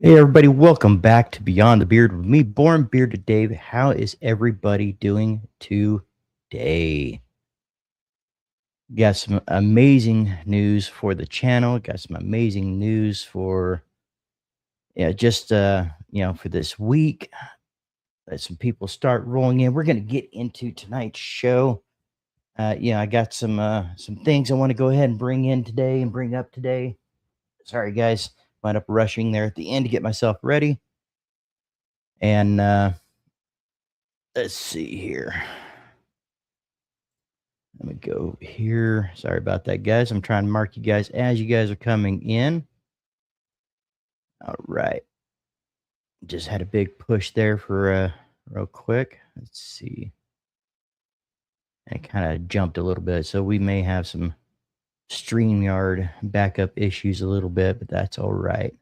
Hey everybody, welcome back to Beyond the Beard with me, Born Bearded Dave. How is everybody doing today? Got some amazing news for the channel. Got some amazing news for just for this week. Let some people start rolling in. We're gonna get into tonight's show. I got some things I want to go ahead and bring in today and bring up today. Sorry guys, wound up rushing there at the end to get myself ready. And let's see here. Let me go here. Sorry about that, guys. I'm trying to mark you guys as you guys are coming in. All right. Just had a big push there for real quick. Let's see. It kind of jumped a little bit. So we may have some StreamYard backup issues a little bit, but that's all right.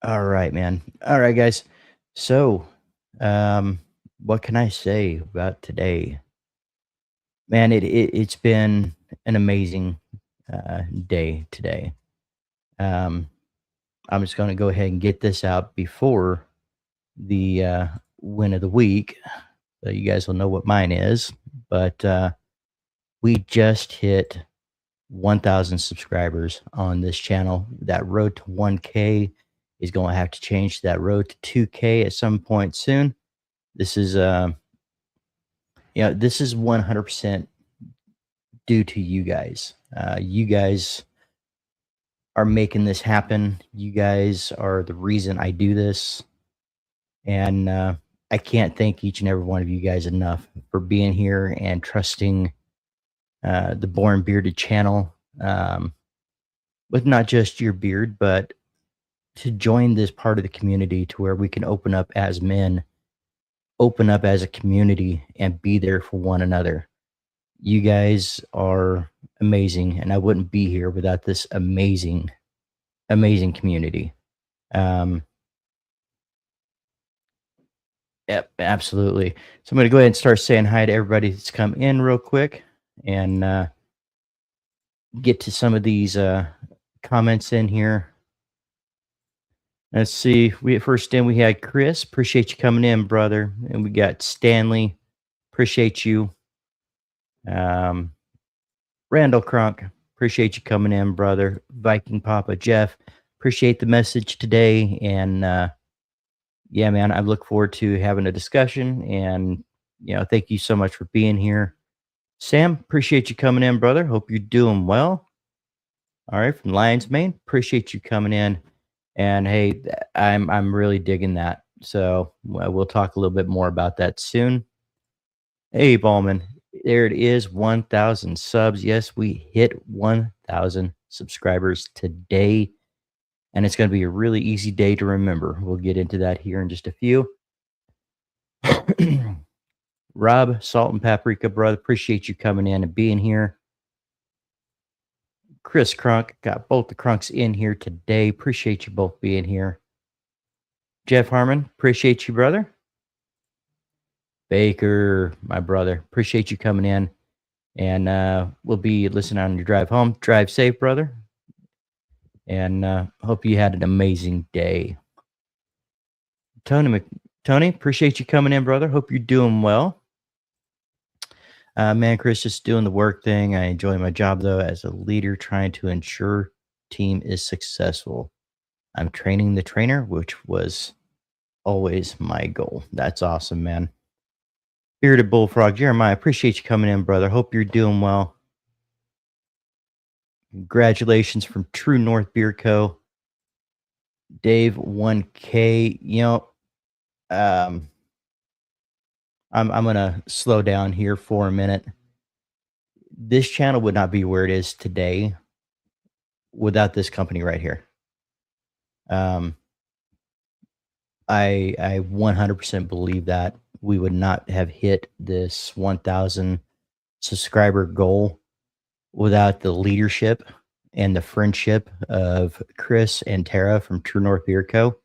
All right, man. All right, guys. So, what can I say about today? Man, it's been an amazing day today. Um, I'm just going to go ahead and get this out before the win of the week, so you guys will know what mine is. But we just hit 1,000 subscribers on this channel. That road to 1K is going to have to change to that road to 2K at some point soon. This is this is 100% due to you guys. You guys are making this happen. You guys are the reason I do this. And I can't thank each and every one of you guys enough for being here and trusting the Born Bearded channel with not just your beard, but to join this part of the community to where we can open up as men, open up as a community, and be there for one another. You guys are amazing, and I wouldn't be here without this amazing, amazing community. Yep, absolutely. So I'm going to go ahead and start saying hi to everybody that's come in real quick and get to some of these comments in here. Let's see. First in we had Chris. Appreciate you coming in, brother. And we got Stanley. Appreciate you. Randall Crunk. Appreciate you coming in, brother. Viking Papa Jeff. Appreciate the message today. And yeah, man, I look forward to having a discussion. And thank you so much for being here. Sam, appreciate you coming in, brother. Hope you're doing well. All right, from Lions Main, appreciate you coming in. And hey, I'm really digging that. So we'll talk a little bit more about that soon. Hey, Ballman, there it is, 1,000 subs. Yes, we hit 1,000 subscribers today, and it's going to be a really easy day to remember. We'll get into that here in just a few. Rob, Salt and Paprika, brother, appreciate you coming in and being here. Chris Crunk, got both the Crunks in here today. Appreciate you both being here. Jeff Harmon, appreciate you, brother. Baker, my brother, appreciate you coming in. And we'll be listening on your drive home. Drive safe, brother. And hope you had an amazing day. Tony, appreciate you coming in, brother. Hope you're doing well. Man, Chris, just doing the work thing. I enjoy my job, though, as a leader, trying to ensure team is successful. I'm training the trainer, which was always my goal. That's awesome, man. Bearded Bullfrog, Jeremiah, appreciate you coming in, brother. Hope you're doing well. Congratulations from True North Beer Co. Dave 1K. I'm gonna slow down here for a minute. This channel would not be where it is today without this company right here. I 100% believe that we would not have hit this 1,000 subscriber goal without the leadership and the friendship of Chris and Tara from True North Beer Co.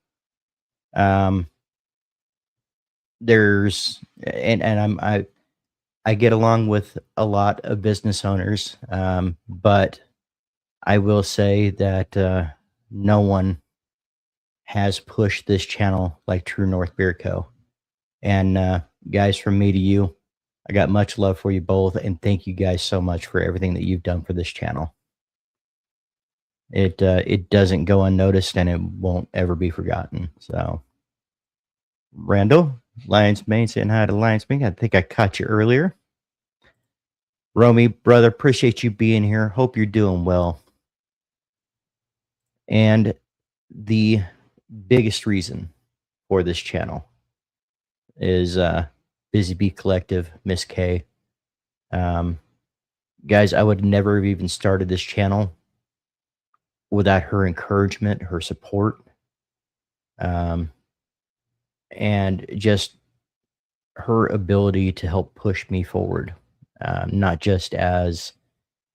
I get along with a lot of business owners, but I will say that no one has pushed this channel like True North Beer Co. And guys, from me to you, I got much love for you both, and thank you guys so much for everything that you've done for this channel. It doesn't go unnoticed, and it won't ever be forgotten. So, Randall, Lions Mane, saying hi to Lions Mane. I think I caught you earlier. Romy, brother, appreciate you being here. Hope you're doing well. And the biggest reason for this channel is Busy Bee Collective, Miss K. Um, guys, I would never have even started this channel without her encouragement, her support, um, and just her ability to help push me forward, not just as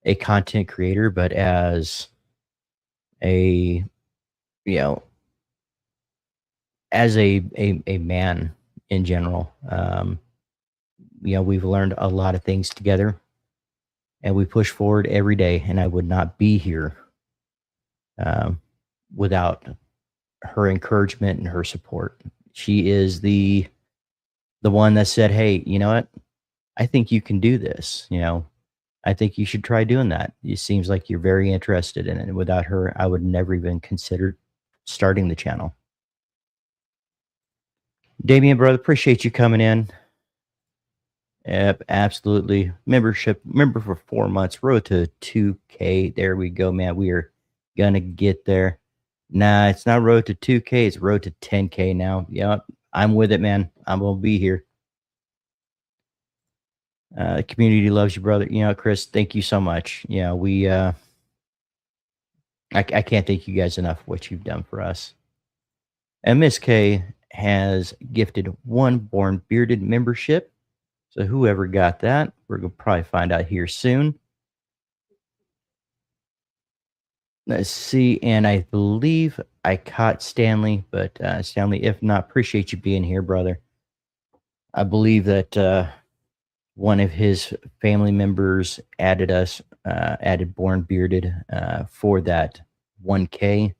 a content creator, but as a you know as a man in general. We've learned a lot of things together, and we push forward every day. And I would not be here um, without her encouragement and her support. She is the one that said, "Hey, you know what? I think you can do this. I think you should try doing that. It seems like you're very interested in it." And without her, I would never even consider starting the channel. Damien, brother, appreciate you coming in. Yep, absolutely. Member for 4 months, road to 2K. There we go, man. We are gonna get there. Nah, it's not road to 2K, it's road to 10K now. Yep, I'm with it, man. I'm gonna be here. The community loves you, brother. Chris, thank you so much. I can't thank you guys enough for what you've done for us. And Miss K has gifted one Born Bearded membership. So whoever got that, we're gonna probably find out here soon. Let's see, and I believe I caught Stanley, but Stanley, if not, appreciate you being here, brother. I believe that one of his family members added Born Bearded for that 1K.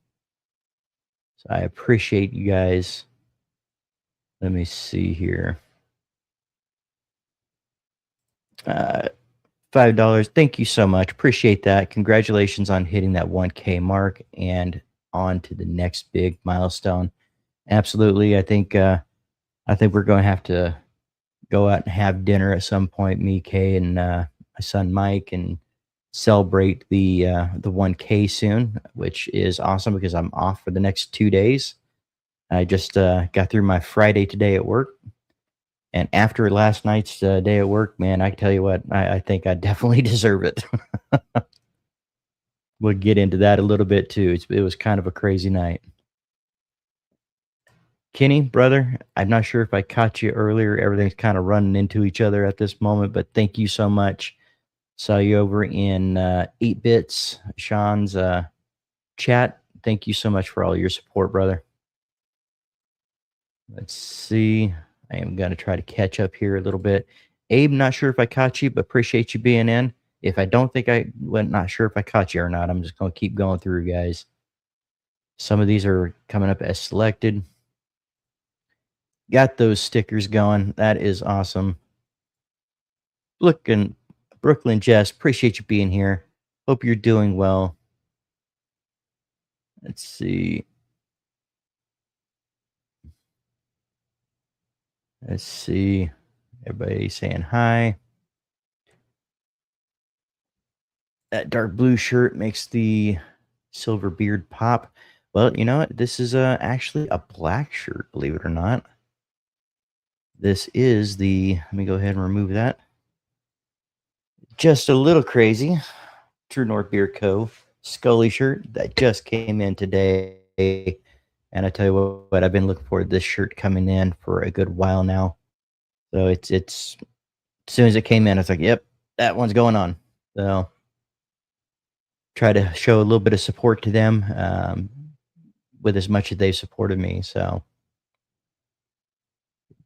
So I appreciate you guys. Let me see here. $5. Thank you so much. Appreciate that. Congratulations on hitting that 1K mark and on to the next big milestone. Absolutely. I think we're going to have to go out and have dinner at some point, me, Kay, and my son Mike, and celebrate the 1K soon, which is awesome because I'm off for the next 2 days. I just got through my Friday today at work, and after last night's day at work, man, I can tell you what, I think I definitely deserve it. We'll get into that a little bit too. It was kind of a crazy night. Kenny, brother, I'm not sure if I caught you earlier. Everything's kind of running into each other at this moment, but thank you so much. Saw you over in 8 Bits, Sean's chat. Thank you so much for all your support, brother. Let's see. I am going to try to catch up here a little bit. Abe, not sure if I caught you, but appreciate you being in. If I don't think not sure if I caught you or not. I'm just going to keep going through, guys. Some of these are coming up as selected. Got those stickers going. That is awesome. Looking, Brooklyn Jess, appreciate you being here. Hope you're doing well. Let's see. Let's see. Everybody saying hi. That dark blue shirt makes the silver beard pop. Well, you know what? This is actually a black shirt, believe it or not. This is let me go ahead and remove that. Just a little crazy. True North Beer Co. Scully shirt that just came in today. And I tell you what, I've been looking for this shirt coming in for a good while now. So it's as soon as it came in, I was like, yep, that one's going on. So try to show a little bit of support to them with as much as they've supported me. So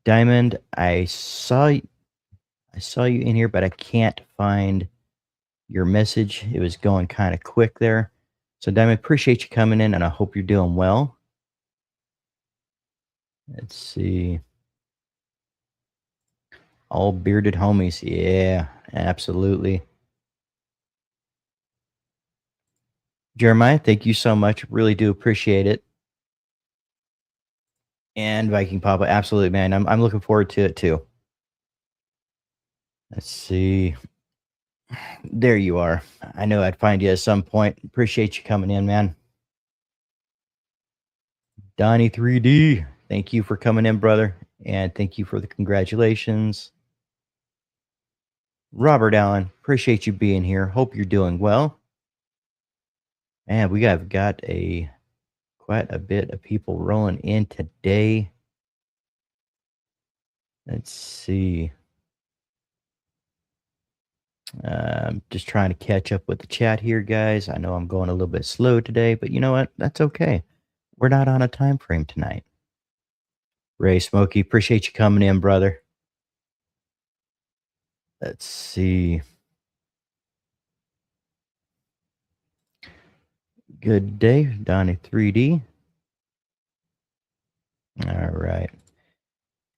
Diamond, I saw you in here, but I can't find your message. It was going kind of quick there. So, Diamond, appreciate you coming in, and I hope you're doing well. Let's see. All bearded homies. Yeah, absolutely. Jeremiah, thank you so much. Really do appreciate it. And Viking Papa, absolutely, man. I'm looking forward to it too. Let's see. There you are. I know I'd find you at some point. Appreciate you coming in, man. Donnie 3D, thank you for coming in, brother. And thank you for the congratulations. Robert Allen, appreciate you being here. Hope you're doing well. Man, we have got a quite a bit of people rolling in today. Let's see. Just trying to catch up with the chat here, guys. I know I'm going a little bit slow today, but you know what? That's okay. We're not on a time frame tonight. Ray Smokey, appreciate you coming in, brother. Let's see. Good day, Donnie 3D. All right.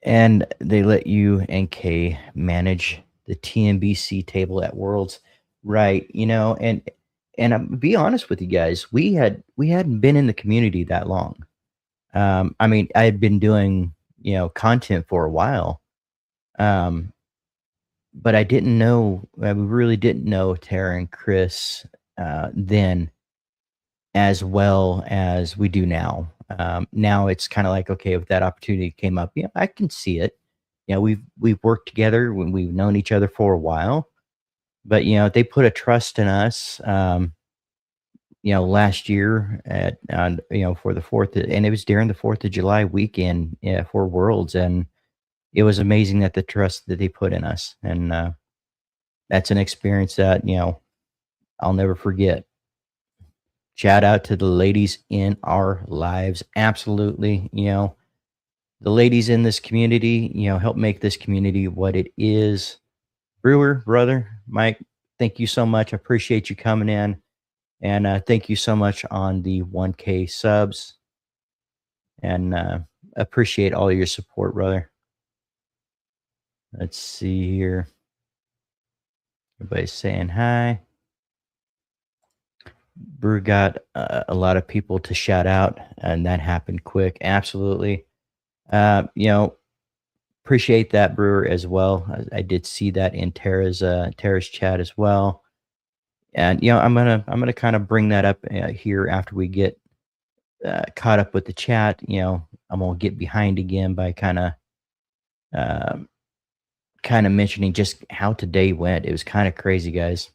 And they let you and Kay manage the TNBC table at Worlds, right? And be honest with you guys, we hadn't been in the community that long. I mean, I had been doing content for a while, um, but I didn't know. We really didn't know Tara and Chris then as well as we do now. Now it's kind of like, okay, if that opportunity came up, yeah, I can see it. We've worked together when we've known each other for a while, but they put a trust in us. Last year at for the fourth, and it was during the Fourth of July weekend, yeah, for Worlds, and it was amazing that the trust that they put in us, and that's an experience that I'll never forget. Shout out to the ladies in our lives. Absolutely. The ladies in this community, help make this community what it is. Brewer, brother, Mike, thank you so much. I appreciate you coming in. And thank you so much on the 1K subs. And appreciate all your support, brother. Let's see here. Everybody's saying hi. Brew got a lot of people to shout out, and that happened quick. Absolutely. Uh, you know, appreciate that, Brewer, as well. I did see that in Tara's chat as well. And I'm gonna kind of bring that up here after we get caught up with the chat. I'm gonna get behind again by um, kind of mentioning just how today went. It was kind of crazy, guys.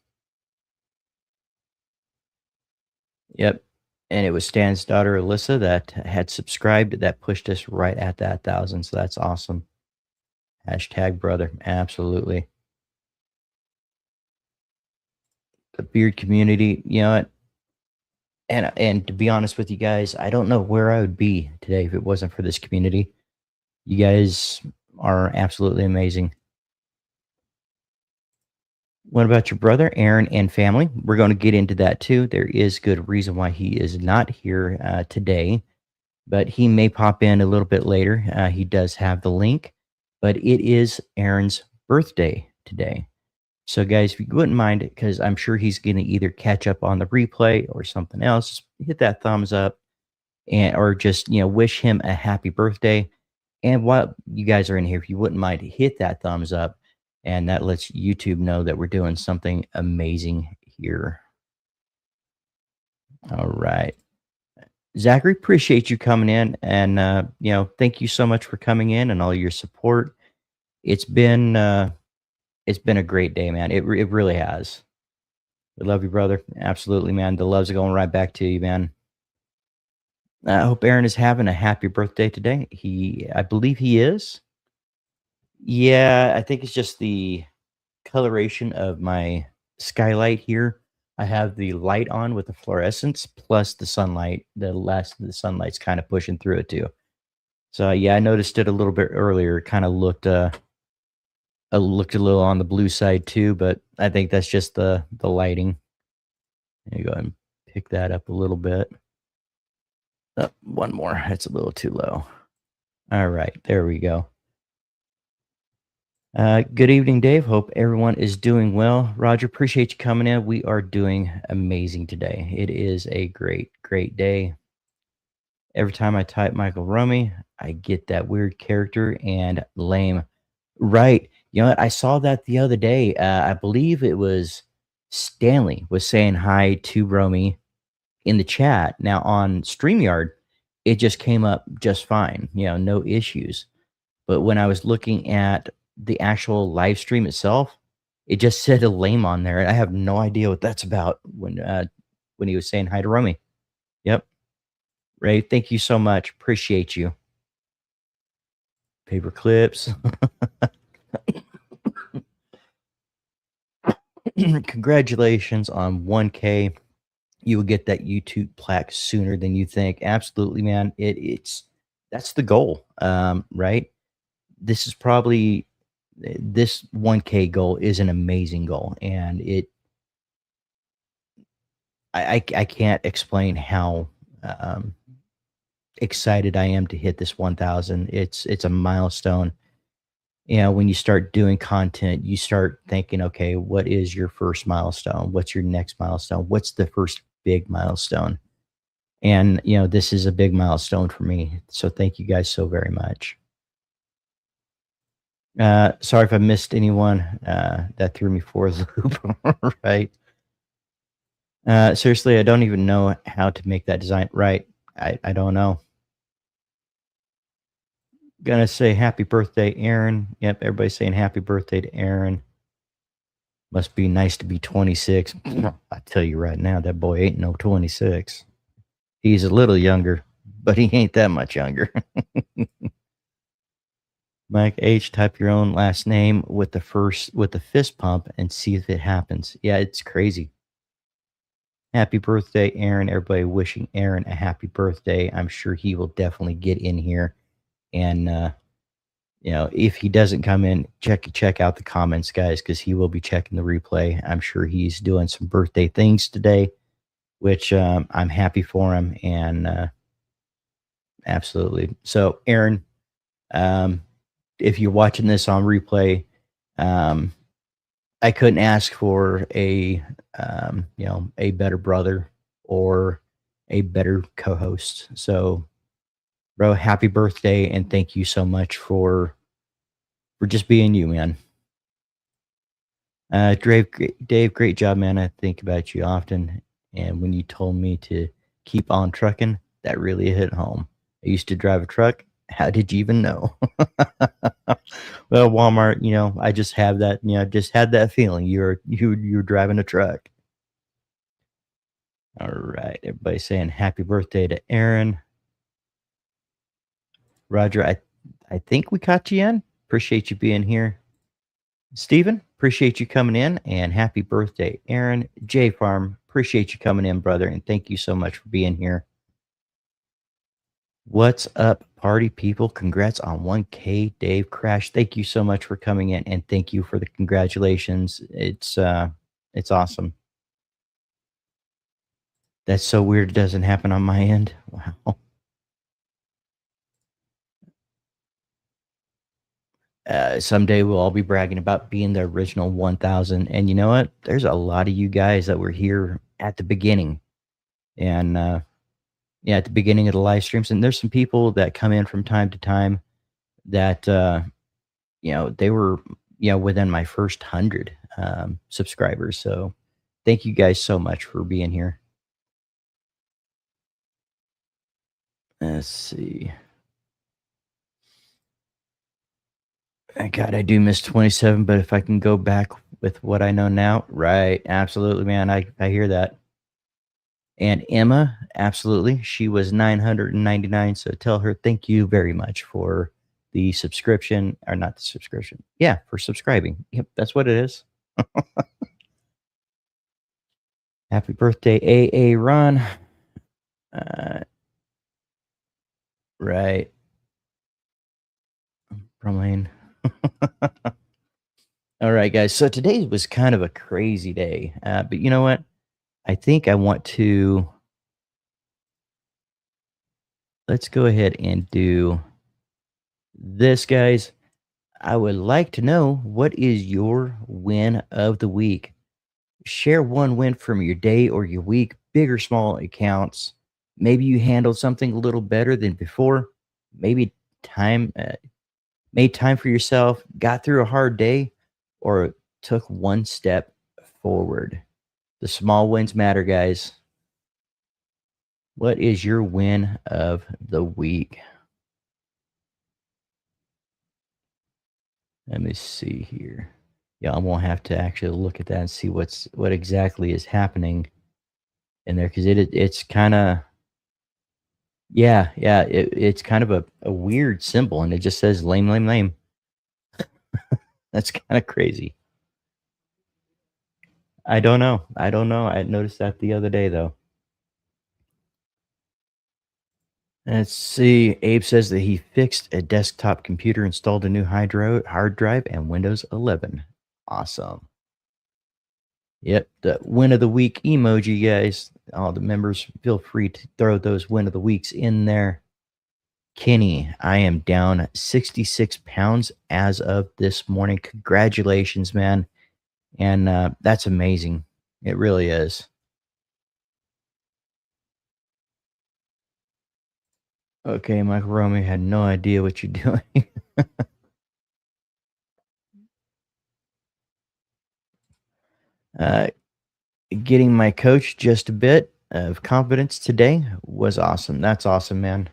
Yep. And it was Stan's daughter, Alyssa, that had subscribed that pushed us right at that 1,000. So that's awesome. Hashtag brother. Absolutely. The beard community, and to be honest with you guys, I don't know where I would be today if it wasn't for this community. You guys are absolutely amazing. What about your brother, Aaron, and family? We're going to get into that too. There is good reason why he is not here today, but he may pop in a little bit later. He does have the link, but it is Aaron's birthday today. So, guys, if you wouldn't mind, because I'm sure he's going to either catch up on the replay or something else, just hit that thumbs up and or just wish him a happy birthday. And while you guys are in here, if you wouldn't mind, hit that thumbs up, and that lets YouTube know that we're doing something amazing here. All right. Zachary, appreciate you coming in, and thank you so much for coming in and all your support. It's been a great day, man. It really has. I love you, brother. Absolutely, man. The love's going right back to you, man. I hope Aaron is having a happy birthday today. I believe he is. Yeah, I think it's just the coloration of my skylight here. I have the light on with the fluorescence plus the sunlight. The last of the sunlight's kind of pushing through it too. So yeah, I noticed it a little bit earlier. Kind of looked a little on the blue side too, but I think that's just the lighting. There you go and pick that up a little bit. One more. That's a little too low. All right, there we go. Good evening, Dave. Hope everyone is doing well. Roger, appreciate you coming in. We are doing amazing today. It is a great, great day. Every time I type Michael Rummy, I get that weird character and lame. Right. You know what? I saw that the other day. I believe it was Stanley was saying hi to Romy in the chat. Now on StreamYard, it just came up just fine, no issues. But when I was looking at the actual live stream itself, it just said a lame on there. I have no idea what that's about when he was saying hi to Romy. Yep. Ray, thank you so much. Appreciate you. Paper clips. Congratulations on 1K. You will get that YouTube plaque sooner than you think. Absolutely, man. It's that's the goal, right? This is probably this 1K goal is an amazing goal, and I can't explain how excited I am to hit this 1,000. It's a milestone. When you start doing content, you start thinking, okay, what is your first milestone? What's your next milestone? What's the first big milestone? And this is a big milestone for me. So thank you guys so very much. Sorry if I missed anyone. That threw me for a loop, right? Seriously, I don't even know how to make that design right. I don't know. Gonna say happy birthday, Aaron. Yep, everybody's saying happy birthday to Aaron. Must be nice to be 26. I tell you right now, that boy ain't no 26. He's a little younger, but he ain't that much younger. Mike H, type your own last name with the fist pump and see if it happens. Yeah, it's crazy. Happy birthday, Aaron. Everybody wishing Aaron a happy birthday. I'm sure he will definitely get in here. And if he doesn't come in, check out the comments, guys, because he will be checking the replay. I'm sure he's doing some birthday things today, which I'm happy for him. And absolutely. So, Aaron, if you're watching this on replay, I couldn't ask for a better brother or a better co-host. So, bro, happy birthday and thank you so much for just being you, man. Dave, great job, man. I think about you often, and when you told me to keep on trucking, that really hit home. I used to drive a truck. How did you even know? Well, Walmart, I just have that, just had that feeling. You're driving a truck. All right, everybody saying happy birthday to Aaron. Roger, I think we caught you in. Appreciate you being here. Steven, appreciate you coming in, and happy birthday, Aaron. J Farm, appreciate you coming in, brother, and thank you so much for being here. What's up, party people? Congrats on 1K, Dave Crash. Thank you so much for coming in, and thank you for the congratulations. It's awesome. That's so weird. It doesn't happen on my end. Wow. Someday we'll all be bragging about being the original 1,000. And you know what? There's a lot of you guys that were here at the beginning, and at the beginning of the live streams. And there's some people that come in from time to time that they were within my first 100 subscribers. So thank you guys so much for being here. Let's see. God, I do miss 27, but if I can go back with what I know now, right? Absolutely, man. I hear that. And Emma, absolutely. She was 999. So tell her thank you very much for the subscription, or not the subscription. Yeah, for subscribing. Yep, that's what it is. Happy birthday, AA Ron. Right. Bromlane. All right, guys. So today was kind of a crazy day. But you know what? I think I want to let's go ahead and do this, guys. I would like to know, what is your win of the week? Share one win from your day or your week, big or small accounts. Maybe you handled something a little better than before. Maybe time made time for yourself, got through a hard day, or took one step forward. The small wins matter, guys. What is your win of the week? Let me see here. Yeah, I'm gonna have to actually look at that and see what exactly is happening in there, because it's kind of, yeah, it's kind of a weird symbol, and it just says lame, lame, lame. That's kind of crazy. I don't know. I noticed that the other day though. Let's see. Abe says that he fixed a desktop computer, installed a new hard drive, and Windows 11. Awesome. Yep, the win of the week emoji, guys. All the members, feel free to throw those win of the weeks in there. Kenny, I am down 66 pounds as of this morning. Congratulations, man. And that's amazing. It really is. Okay, Michael Romeo had no idea what you're doing. uh, Getting my coach just a bit of confidence today was awesome. That's awesome, man.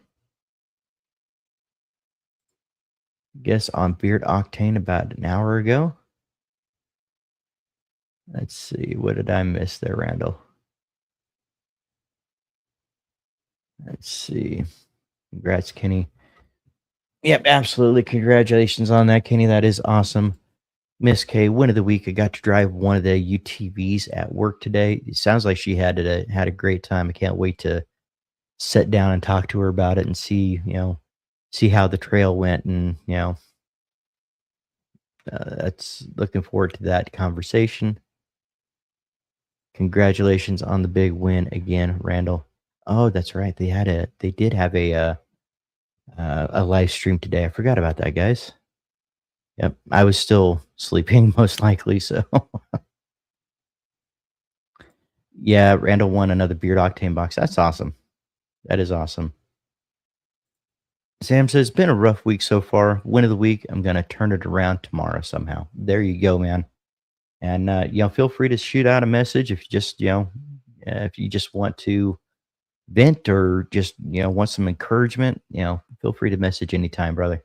Guess on Beard Octane about an hour ago. Let's see. What did I miss there, Randall? Let's see. Congrats, Kenny. Yep, absolutely. Congratulations on that, Kenny. That is awesome. Miss K, win of the week. I got to drive one of the UTVs at work today. It sounds like she had a great time. I can't wait to sit down and talk to her about it and see how the trail went, and that's looking forward to that conversation. Congratulations on the big win again, Randall. Oh, that's right. They did have a live stream today. I forgot about that, guys. Yep, I was still sleeping most likely. So yeah, Randall won another Beard Octane box. That's awesome. That is awesome. Sam says, it's been a rough week so far. Win of the week. I'm gonna turn it around tomorrow somehow. There you go, man. And feel free to shoot out a message if you just if you just want to vent, or just want some encouragement. Feel free to message anytime, brother.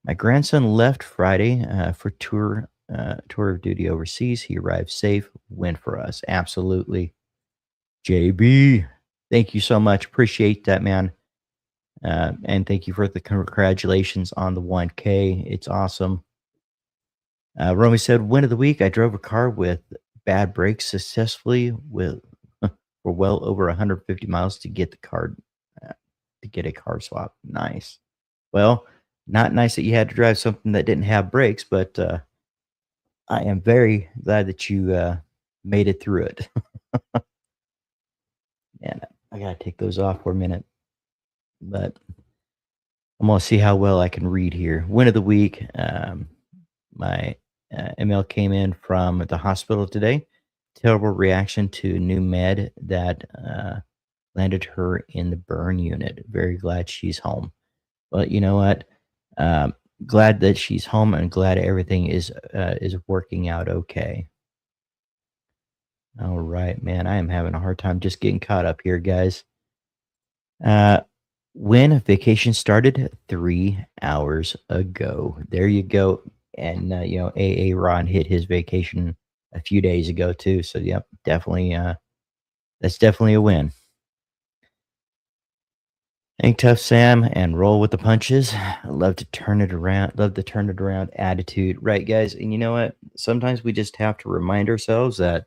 My grandson left Friday for tour of duty overseas. He arrived safe. Win for us. Absolutely. JB, thank you so much. Appreciate that, man. And thank you for the congratulations on the 1K. It's awesome. Romy said, win of the week. I drove a car with bad brakes successfully with for well over 150 miles to get the car to get a car swap. Nice. Well, not nice that you had to drive something that didn't have brakes, but I am very glad that you made it through it. And I gotta take those off for a minute, but I'm gonna see how well I can read here. Win of the week. My email came in from the hospital today. Terrible reaction to new med that landed her in the burn unit. Very glad she's home. But you know what? Um, Glad that she's home, and glad everything is working out okay. All right, man. I am having a hard time just getting caught up here, guys. Uh, when vacation started 3 hours ago. There you go. And AA Ron hit his vacation a few days ago too. So yep, definitely. That's definitely a win. Hang tough, Sam, and roll with the punches. Love to turn it around. Love to turn it around attitude, right, guys? And you know what? Sometimes we just have to remind ourselves that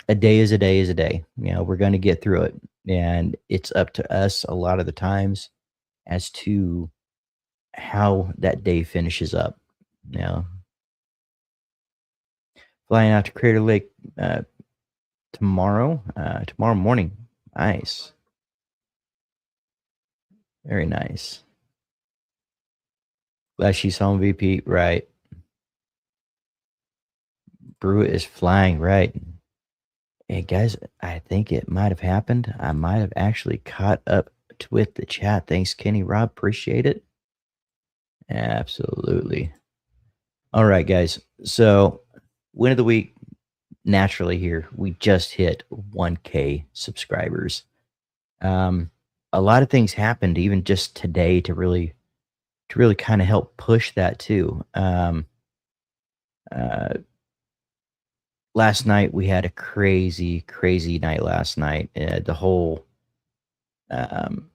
a day is a day is a day. We're going to get through it, and it's up to us a lot of the times as to how that day finishes up. You know, flying out to Crater Lake tomorrow morning. Nice. Very nice. Glad she's home, VP. Right. Brew is flying. Right. Hey, guys, I think it might have happened. I might have actually caught up with the chat. Thanks, Kenny Rob. Appreciate it. Absolutely. All right, guys. So, win of the week, naturally here, we just hit 1K subscribers. Um, a lot of things happened even just today to really kind of help push that too. Uh, Last night we had a crazy, crazy night last night. Um,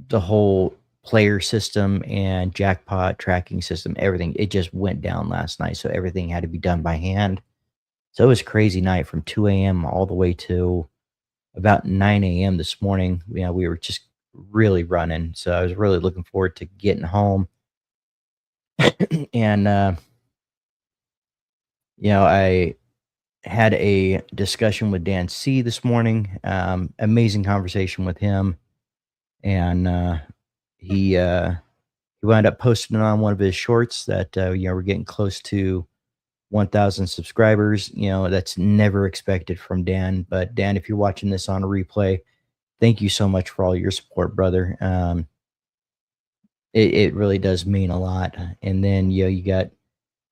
the whole player system and jackpot tracking system, everything, it just went down last night. So everything had to be done by hand. So it was a crazy night from 2 a.m. all the way to about 9 a.m. this morning. We were just really running. So I was really looking forward to getting home. And, I had a discussion with Dan C this morning. Amazing conversation with him. And he, uh, he wound up posting on one of his shorts that, we're getting close to 1,000 subscribers. That's never expected from Dan. But Dan, if you're watching this on a replay, thank you so much for all your support, brother. It really does mean a lot. And then, you got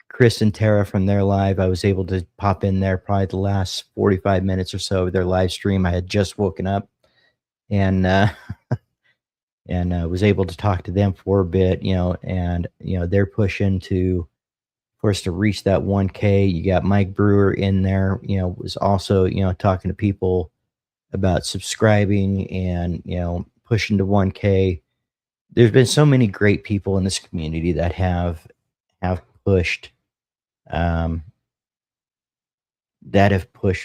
Chris and Tara from their live. I was able to pop in there probably the last 45 minutes or so of their live stream. I had just woken up and, was able to talk to them for a bit, and, they're pushing for us to reach that 1K. You got Mike Brewer in there, was also, talking to people about subscribing and, pushing to 1K. There's been so many great people in this community that have pushed, um,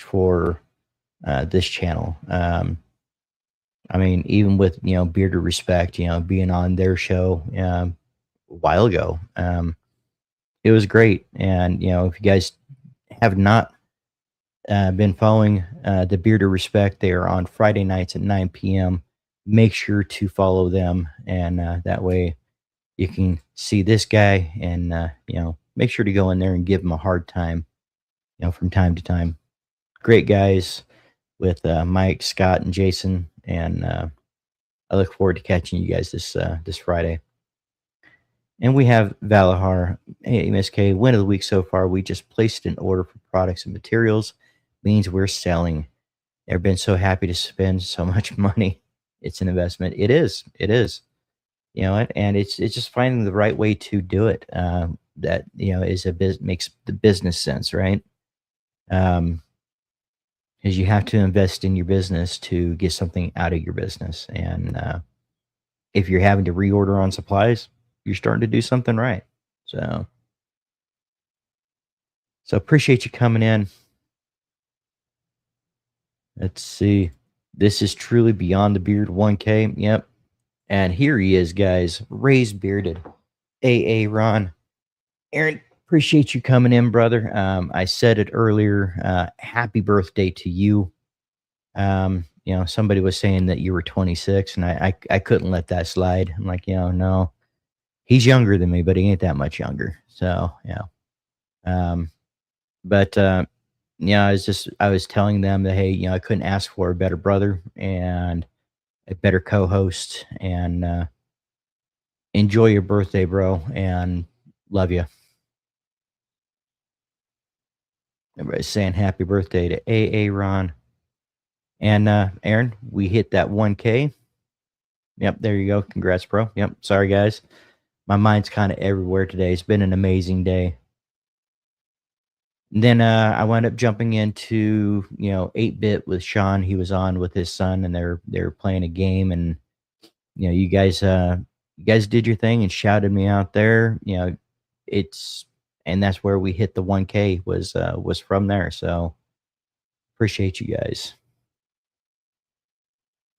for this channel. I mean, even with Bearded Respect, being on their show a while ago, it was great. And if you guys have not been following the Bearded Respect, they are on Friday nights at 9 p.m. Make sure to follow them, and that way you can see this guy, and make sure to go in there and give him a hard time, from time to time. Great guys with Mike, Scott, and Jason, and I look forward to catching you guys this Friday. And we have Valahar. Hey, MSK, win of the week so far. We just placed an order for products and materials. Means we're selling. Never been so happy to spend so much money. It's an investment. It is. It is. You know what? And it's just finding the right way to do it. That is makes the business sense, right? Because you have to invest in your business to get something out of your business. And if you're having to reorder on supplies, you're starting to do something right. So appreciate you coming in. Let's see. This is truly beyond the beard 1K. Yep. And here he is, guys. Raised bearded. AA Ron. Aaron, appreciate you coming in, brother. I said it earlier. Happy birthday to you. Somebody was saying that you were 26, and I couldn't let that slide. I'm like, no. He's younger than me, but he ain't that much younger. So, yeah. But I was telling them that, hey, I couldn't ask for a better brother and a better co-host, and enjoy your birthday, bro, and love you. Everybody's saying happy birthday to AA Ron. And Aaron, we hit that 1K. Yep, there you go. Congrats, bro. Yep. Sorry, guys. My mind's kind of everywhere today. It's been an amazing day. And then I wound up jumping into 8-bit with Sean. He was on with his son, and they're playing a game, and you guys did your thing and shouted me out there. And that's where we hit the 1K was from there. So appreciate you guys.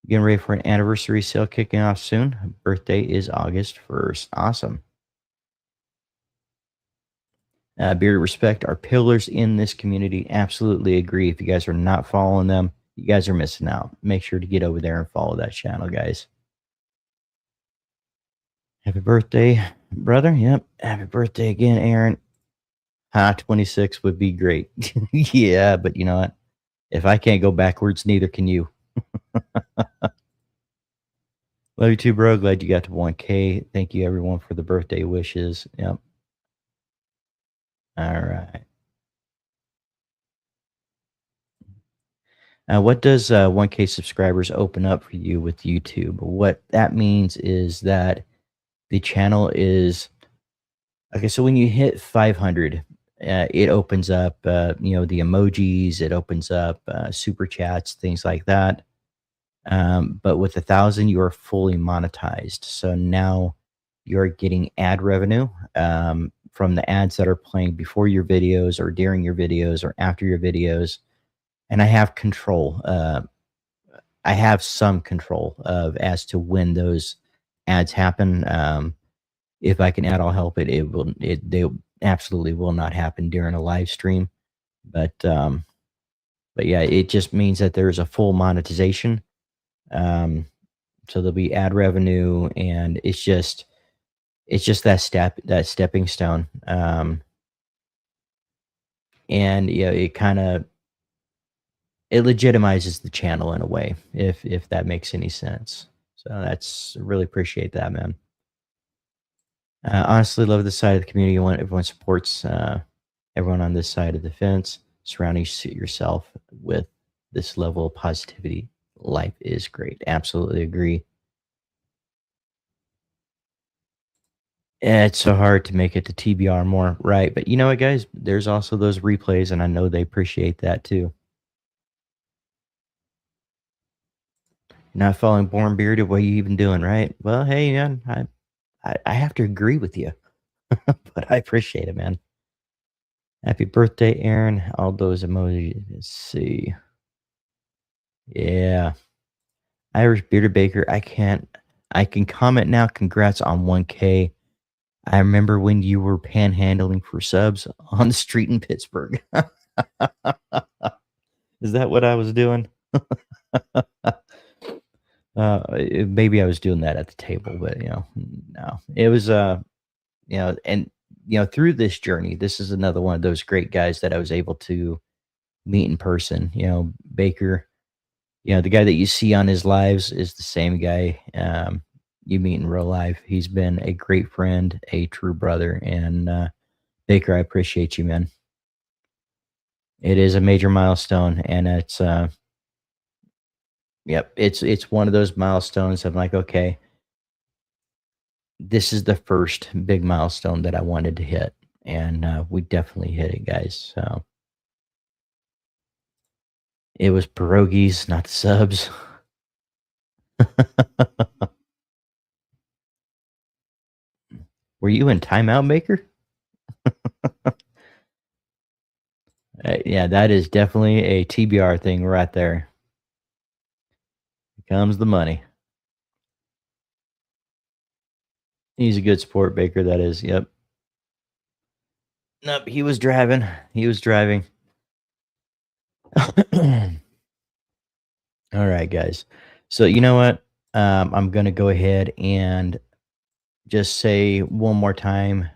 Getting ready for an anniversary sale kicking off soon. Birthday is August 1st. Awesome. Beard Respect are pillars in this community. Absolutely agree. If you guys are not following them, you guys are missing out. Make sure to get over there and follow that channel, guys. Happy birthday, brother. Yep. Happy birthday again, Aaron. 26 would be great. Yeah, but you know what? If I can't go backwards, neither can you. Love you too, bro. Glad you got to 1K. Thank you, everyone, for the birthday wishes. Yep. All right. What does 1K subscribers open up for you with YouTube? What that means is that the channel is okay. So when you hit 500, it opens up, the emojis. It opens up super chats, things like that. But with 1,000, you are fully monetized. So now you're getting ad revenue from the ads that are playing before your videos or during your videos or after your videos. And I have control. I have some control of as to when those ads happen. If I can add, I'll help it. They absolutely will not happen during a live stream. But yeah, it just means that there's a full monetization. So there'll be ad revenue, and it's just that stepping stone. And yeah, it legitimizes the channel in a way, if that makes any sense. So that's really appreciate that, man. Honestly, love the side of the community. Everyone supports everyone on this side of the fence. Surrounding yourself with this level of positivity. Life is great. Absolutely agree. It's so hard to make it to TBR more, right? But you know what, guys? There's also those replays, and I know they appreciate that too. Not following Born Bearded, what are you even doing, right? Well, hey, man, I have to agree with you, but I appreciate it, man. Happy birthday, Aaron. All those emojis. Let's see. Yeah. Irish Bearded Baker. I can comment now. Congrats on 1K. I remember when you were panhandling for subs on the street in Pittsburgh. Is that what I was doing? Maybe I was doing that at the table, but no. It was and through this journey, this is another one of those great guys that I was able to meet in person. Baker, the guy that you see on his lives is the same guy you meet in real life. He's been a great friend, a true brother, and Baker, I appreciate you, man. It is a major milestone, and it's one of those milestones. I'm like, okay, this is the first big milestone that I wanted to hit, and we definitely hit it, guys. So it was pierogies, not the subs. Were you in timeout, Baker? Yeah, that is definitely a TBR thing right there. Here comes the money. He's a good sport, Baker. That is. Yep. Nope. He was driving. He was driving. All right, guys. So you know what? I'm gonna go ahead and just say one more time.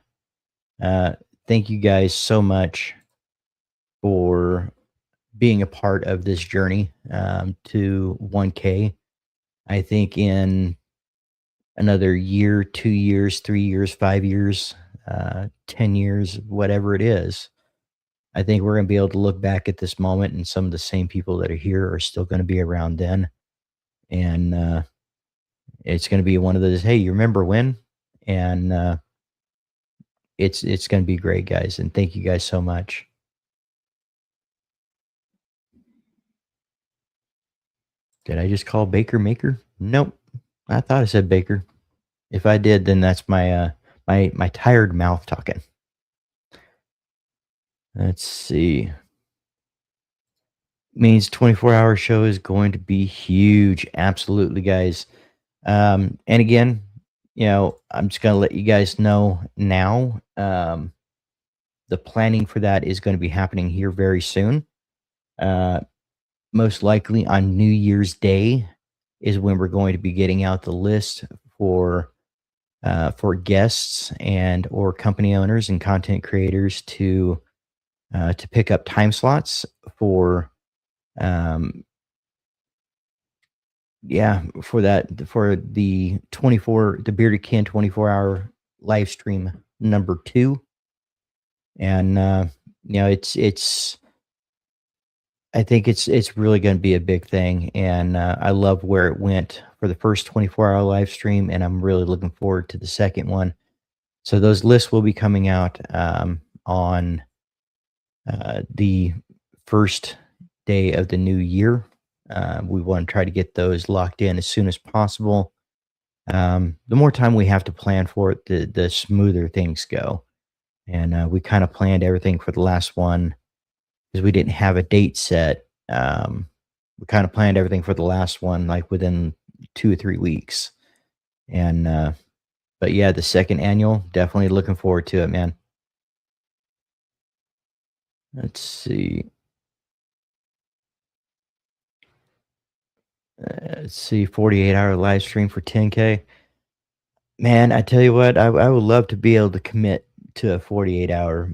Uh, Thank you guys so much for being a part of this journey to 1K. I think in another year, 2 years, 3 years, 5 years, 10 years, whatever it is, I think we're going to be able to look back at this moment, and some of the same people that are here are still going to be around then. And it's going to be one of those, hey, you remember when? And it's going to be great, guys. And thank you guys so much. Did I just call Baker Maker? Nope. I thought I said Baker. If I did, then that's my tired mouth talking. Let's see. Means 24-hour show is going to be huge. Absolutely, guys. And again, I'm just gonna let you guys know now. the planning for that is going to be happening here very soon. Uh, Most likely on New Year's Day is when we're going to be getting out the list for guests and or company owners and content creators to pick up time slots for um, yeah, for the 24 the Bearded Ken 24-hour live stream number 2. And it's I think it's really gonna be a big thing, and I love where it went for the first 24-hour live stream, and I'm really looking forward to the second one. So those lists will be coming out on the first day of the new year. We want to try to get those locked in as soon as possible. The more time we have to plan for it, the smoother things go. And we kind of planned everything for the last one because we didn't have a date set. We kind of planned everything for the last one like within 2 or 3 weeks. And but yeah, the second annual, definitely looking forward to it, man. Let's see. Let's see, 48-hour live stream for 10K. Man, I tell you what, I would love to be able to commit to a 48-hour.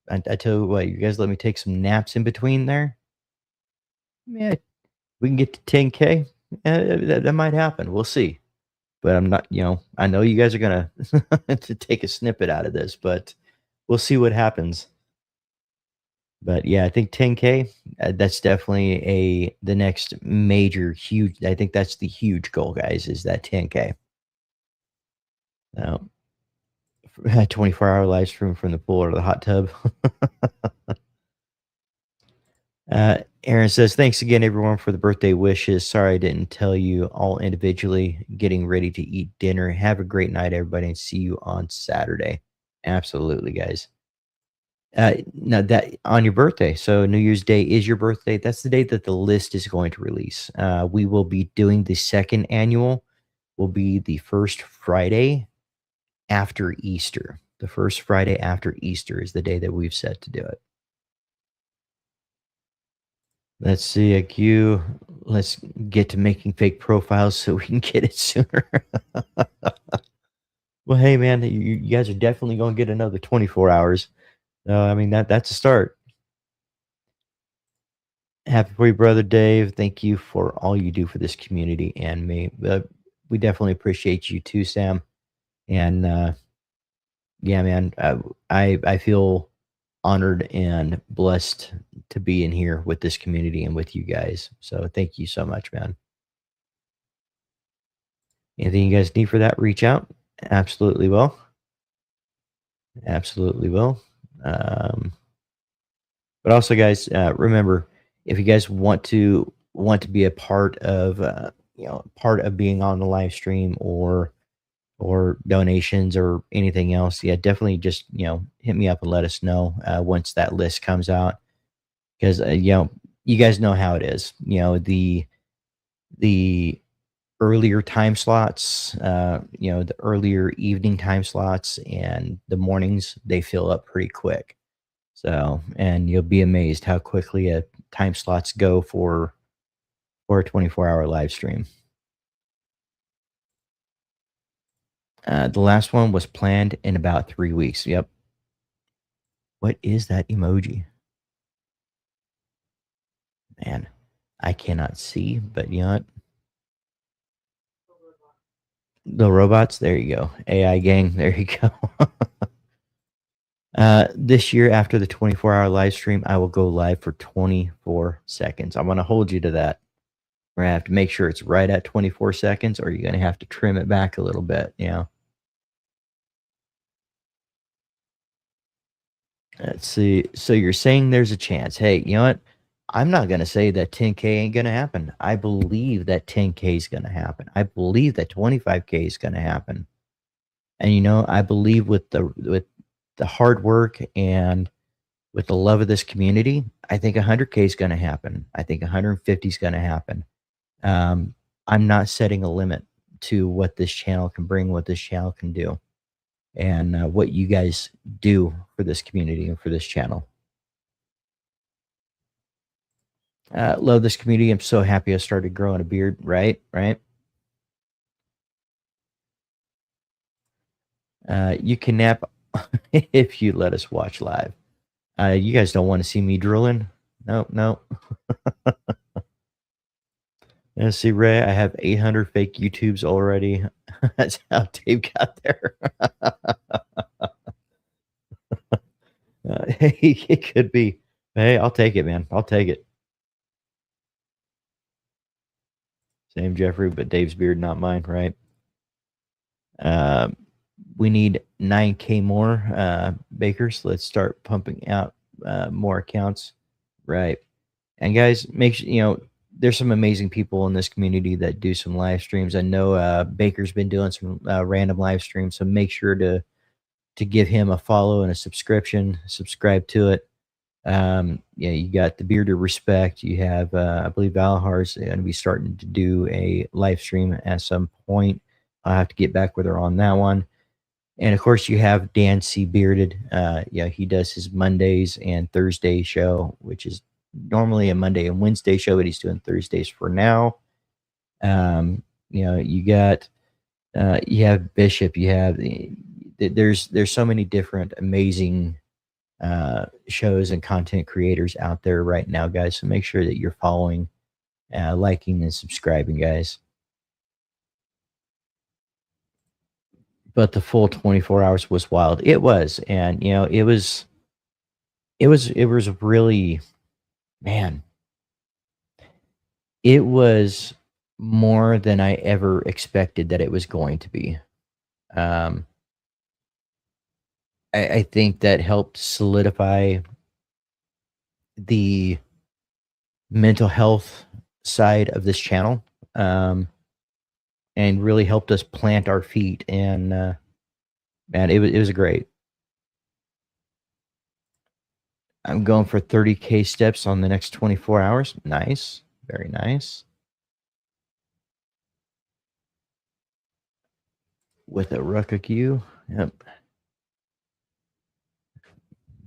I tell you what, you guys let me take some naps in between there. Yeah, we can get to 10K. That might happen. We'll see. But I'm not, I know you guys are gonna to take a snippet out of this, but we'll see what happens. But yeah, I think 10K. That's definitely the next major huge. I think that's the huge goal, guys. Is that 10K? Now, 24-hour live stream from the pool or the hot tub. Aaron says, thanks again, everyone, for the birthday wishes. Sorry I didn't tell you all individually. Getting ready to eat dinner. Have a great night, everybody, and see you on Saturday. Absolutely, guys. Now that on your birthday, so New Year's Day is your birthday. That's the day that the list is going to release. We will be doing the second annual. Will be the first Friday after Easter. The first Friday after Easter is the day that we've set to do it. Let's see, IQ. Let's get to making fake profiles so we can get it sooner. Well, hey, man, you guys are definitely going to get another 24 hours. I mean, that's a start. Happy for you, brother Dave. Thank you for all you do for this community and me. We definitely appreciate you too, Sam. And yeah, man, I feel honored and blessed to be in here with this community and with you guys. So thank you so much, man. Anything you guys need for that, reach out. Absolutely will. Absolutely will. But also, guys, remember if you guys want to be a part of part of being on the live stream or donations or anything else, yeah, definitely just hit me up and let us know once that list comes out because you guys know how it is. The earlier time slots, the earlier evening time slots and the mornings, they fill up pretty quick. So, and you'll be amazed how quickly time slots go for a 24-hour live stream. The last one was planned in about 3 weeks. Yep. What is that emoji? Man, I cannot see, but you know what? The robots, there you go. AI gang, there you go. This year, after the 24-hour live stream, I will go live for 24 seconds. I'm going to hold you to that. We're going to have to make sure it's right at 24 seconds, or you're going to have to trim it back a little bit. Let's see. So you're saying there's a chance. Hey, you know what? I'm not going to say that 10K ain't going to happen. I believe that 10K is going to happen. I believe that 25K is going to happen. And I believe with the hard work and with the love of this community, I think 100K is going to happen. I think 150 is going to happen. I'm not setting a limit to what this channel can bring, what this channel can do. and what you guys do for this community and for this channel. Love this community. I'm so happy I started growing a beard. Right, right. You can nap if you let us watch live. You guys don't want to see me drooling? No, no. See, Ray, I have 800 fake YouTubes already. That's how Dave got there. Hey, it could be. Hey, I'll take it, man. I'll take it. Same Jeffrey, but Dave's beard, not mine, right? Um, we need 9K more bakers. Let's start pumping out more accounts, right? And guys, make sure there's some amazing people in this community that do some live streams. I know Baker's been doing some random live streams, so make sure to give him a follow and a subscription. Subscribe to it. Yeah, you got the Beard of Respect. You have, I believe, Valahar's going to be starting to do a live stream at some point. I'll have to get back with her on that one. And of course, you have Dan C. Bearded. Yeah, he does his Mondays and Thursday show, which is normally a Monday and Wednesday show, but he's doing Thursdays for now. You got you have Bishop. You have there's so many different amazing shows and content creators out there right now, guys. So make sure that you're following, liking, and subscribing, guys. But the full 24 hours was wild. It was, and it was really, man. It was more than I ever expected that it was going to be. Um, I think that helped solidify the mental health side of this channel, and really helped us plant our feet. And man, it was great. I'm going for 30K steps on the next 24 hours. Nice, very nice. With a Rucka. Yep.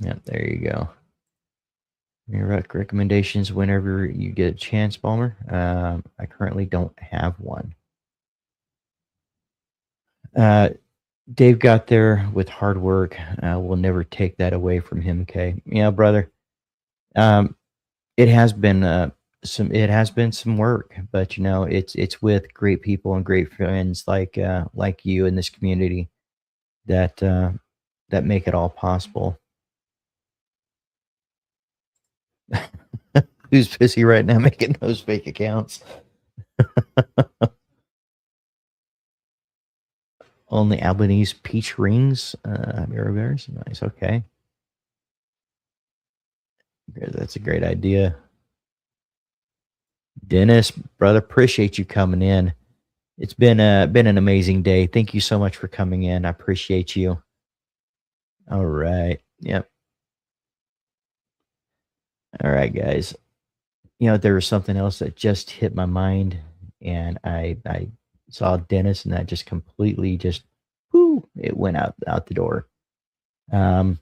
Yep, there you go. Your recommendations whenever you get a chance, Balmer. I currently don't have one. Dave got there with hard work. We'll never take that away from him, Kay. Yeah, brother. It has been some work, but it's with great people and great friends like you in this community that make it all possible. Who's busy right now making those fake accounts? Only Albanese peach rings. Mirror bears. Nice. Okay. That's a great idea. Dennis, brother, appreciate you coming in. It's been an amazing day. Thank you so much for coming in. I appreciate you. All right. Yep. All right, guys. There was something else that just hit my mind, and I saw Dennis, and that just completely just whoo, it went out the door. Can't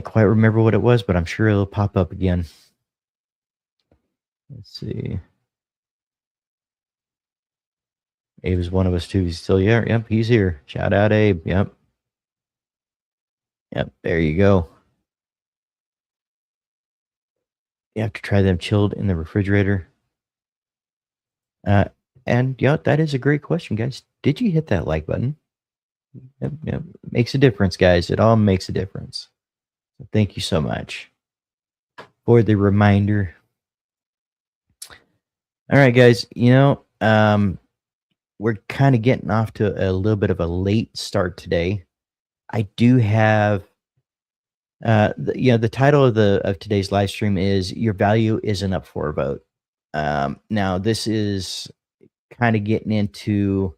quite remember what it was, but I'm sure it'll pop up again. Let's see. Abe is one of us too. He's still here. Yep, he's here. Shout out, Abe. Yep. Yep, there you go. You have to try them chilled in the refrigerator. And that is a great question, guys. Did you hit that like button? Yep. Makes a difference, guys. It all makes a difference. So thank you so much for the reminder. All right, guys. We're kind of getting off to a little bit of a late start today. I do have the title of today's live stream is "Your Value Isn't Up for a Vote." Now this is kind of getting into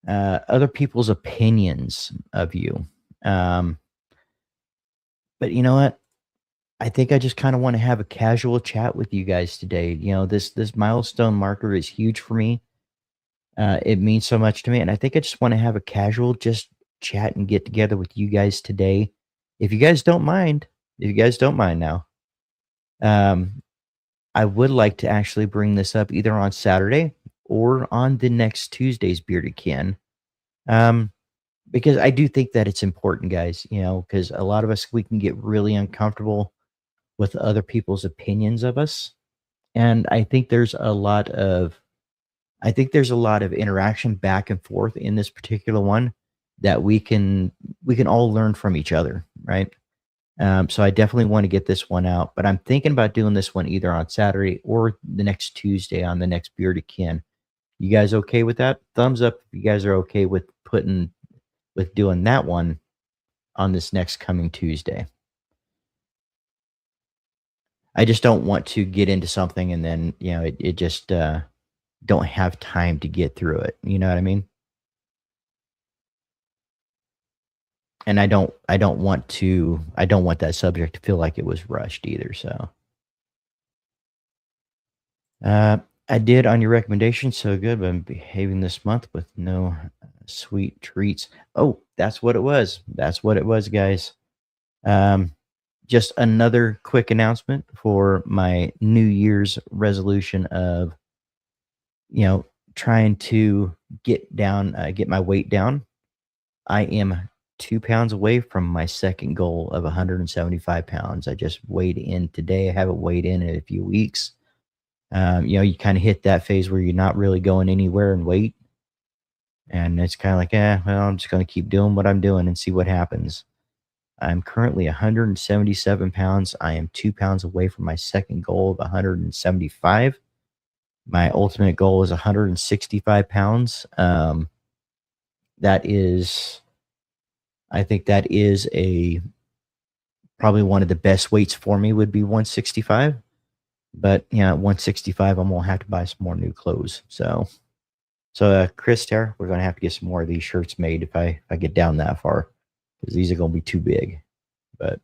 other people's opinions of you. But you know what? I think I just kind of want to have a casual chat with you guys today. This milestone marker is huge for me. It means so much to me, and I think I just want to have a casual just chat and get together with you guys today. If you guys don't mind, if you guys don't mind now, um, I would like to actually bring this up either on Saturday or on the next Tuesday's Bearded Can. Um, because I do think that it's important, guys, because a lot of us, we can get really uncomfortable with other people's opinions of us. And I think there's a lot of interaction back and forth in this particular one that we can all learn from each other, right? So I definitely want to get this one out, but I'm thinking about doing this one either on Saturday or the next Tuesday on the next Bearded Kin. You guys okay with that? Thumbs up if you guys are okay with doing that one on this next coming Tuesday. I just don't want to get into something and then it just don't have time to get through it. You know what I mean? And I don't want that subject to feel like it was rushed either. So uh, I did on your recommendation so good, but I'm behaving this month with no sweet treats. Oh, that's what it was. That's what it was, guys. Um, just another quick announcement for my New Year's resolution of, you know, trying to get my weight down. I am 2 pounds away from my second goal of 175 pounds. I just weighed in today. I haven't weighed in a few weeks. You kind of hit that phase where you're not really going anywhere in weight. And it's kind of like, well, I'm just going to keep doing what I'm doing and see what happens. I'm currently 177 pounds. I am 2 pounds away from my second goal of 175. My ultimate goal is 165 pounds. That is, I think that is probably one of the best weights for me would be 165. But yeah, 165, I'm gonna have to buy some more new clothes. So Chris, Tara, we're gonna have to get some more of these shirts made if I get down that far because these are gonna be too big. But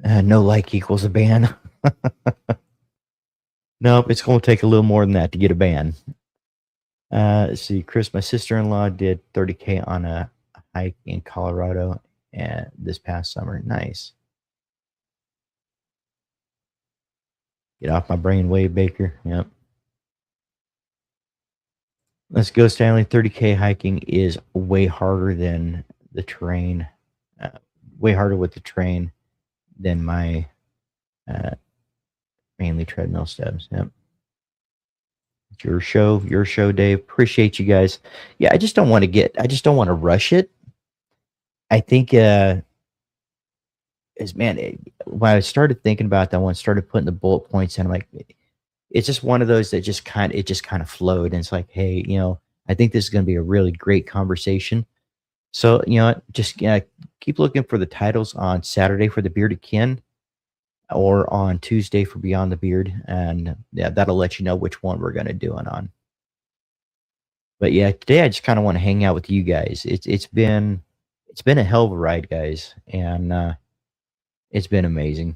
no like equals a ban. Nope, it's gonna take a little more than that to get a ban. Let's see, Chris, my sister-in-law did 30K on a hike in Colorado and this past summer. Nice. Get off my brain, Wade Baker. Yep. Let's go, Stanley. 30K hiking is way harder than the terrain, way harder with the terrain than my uh, mainly treadmill steps. Yep. It's your show, Dave. Appreciate you guys. Yeah, I just don't want to rush it. I think, when I started thinking about that one, started putting the bullet points in, I'm like, it's just one of those that it just kind of flowed. And it's like, hey, I think this is going to be a really great conversation. So, just keep looking for the titles on Saturday for the Bearded Kin or on Tuesday for Beyond the Beard. And yeah, that'll let you know which one we're going to do it on. But yeah, today I just kind of want to hang out with you guys. It's been a hell of a ride, guys. And it's been amazing.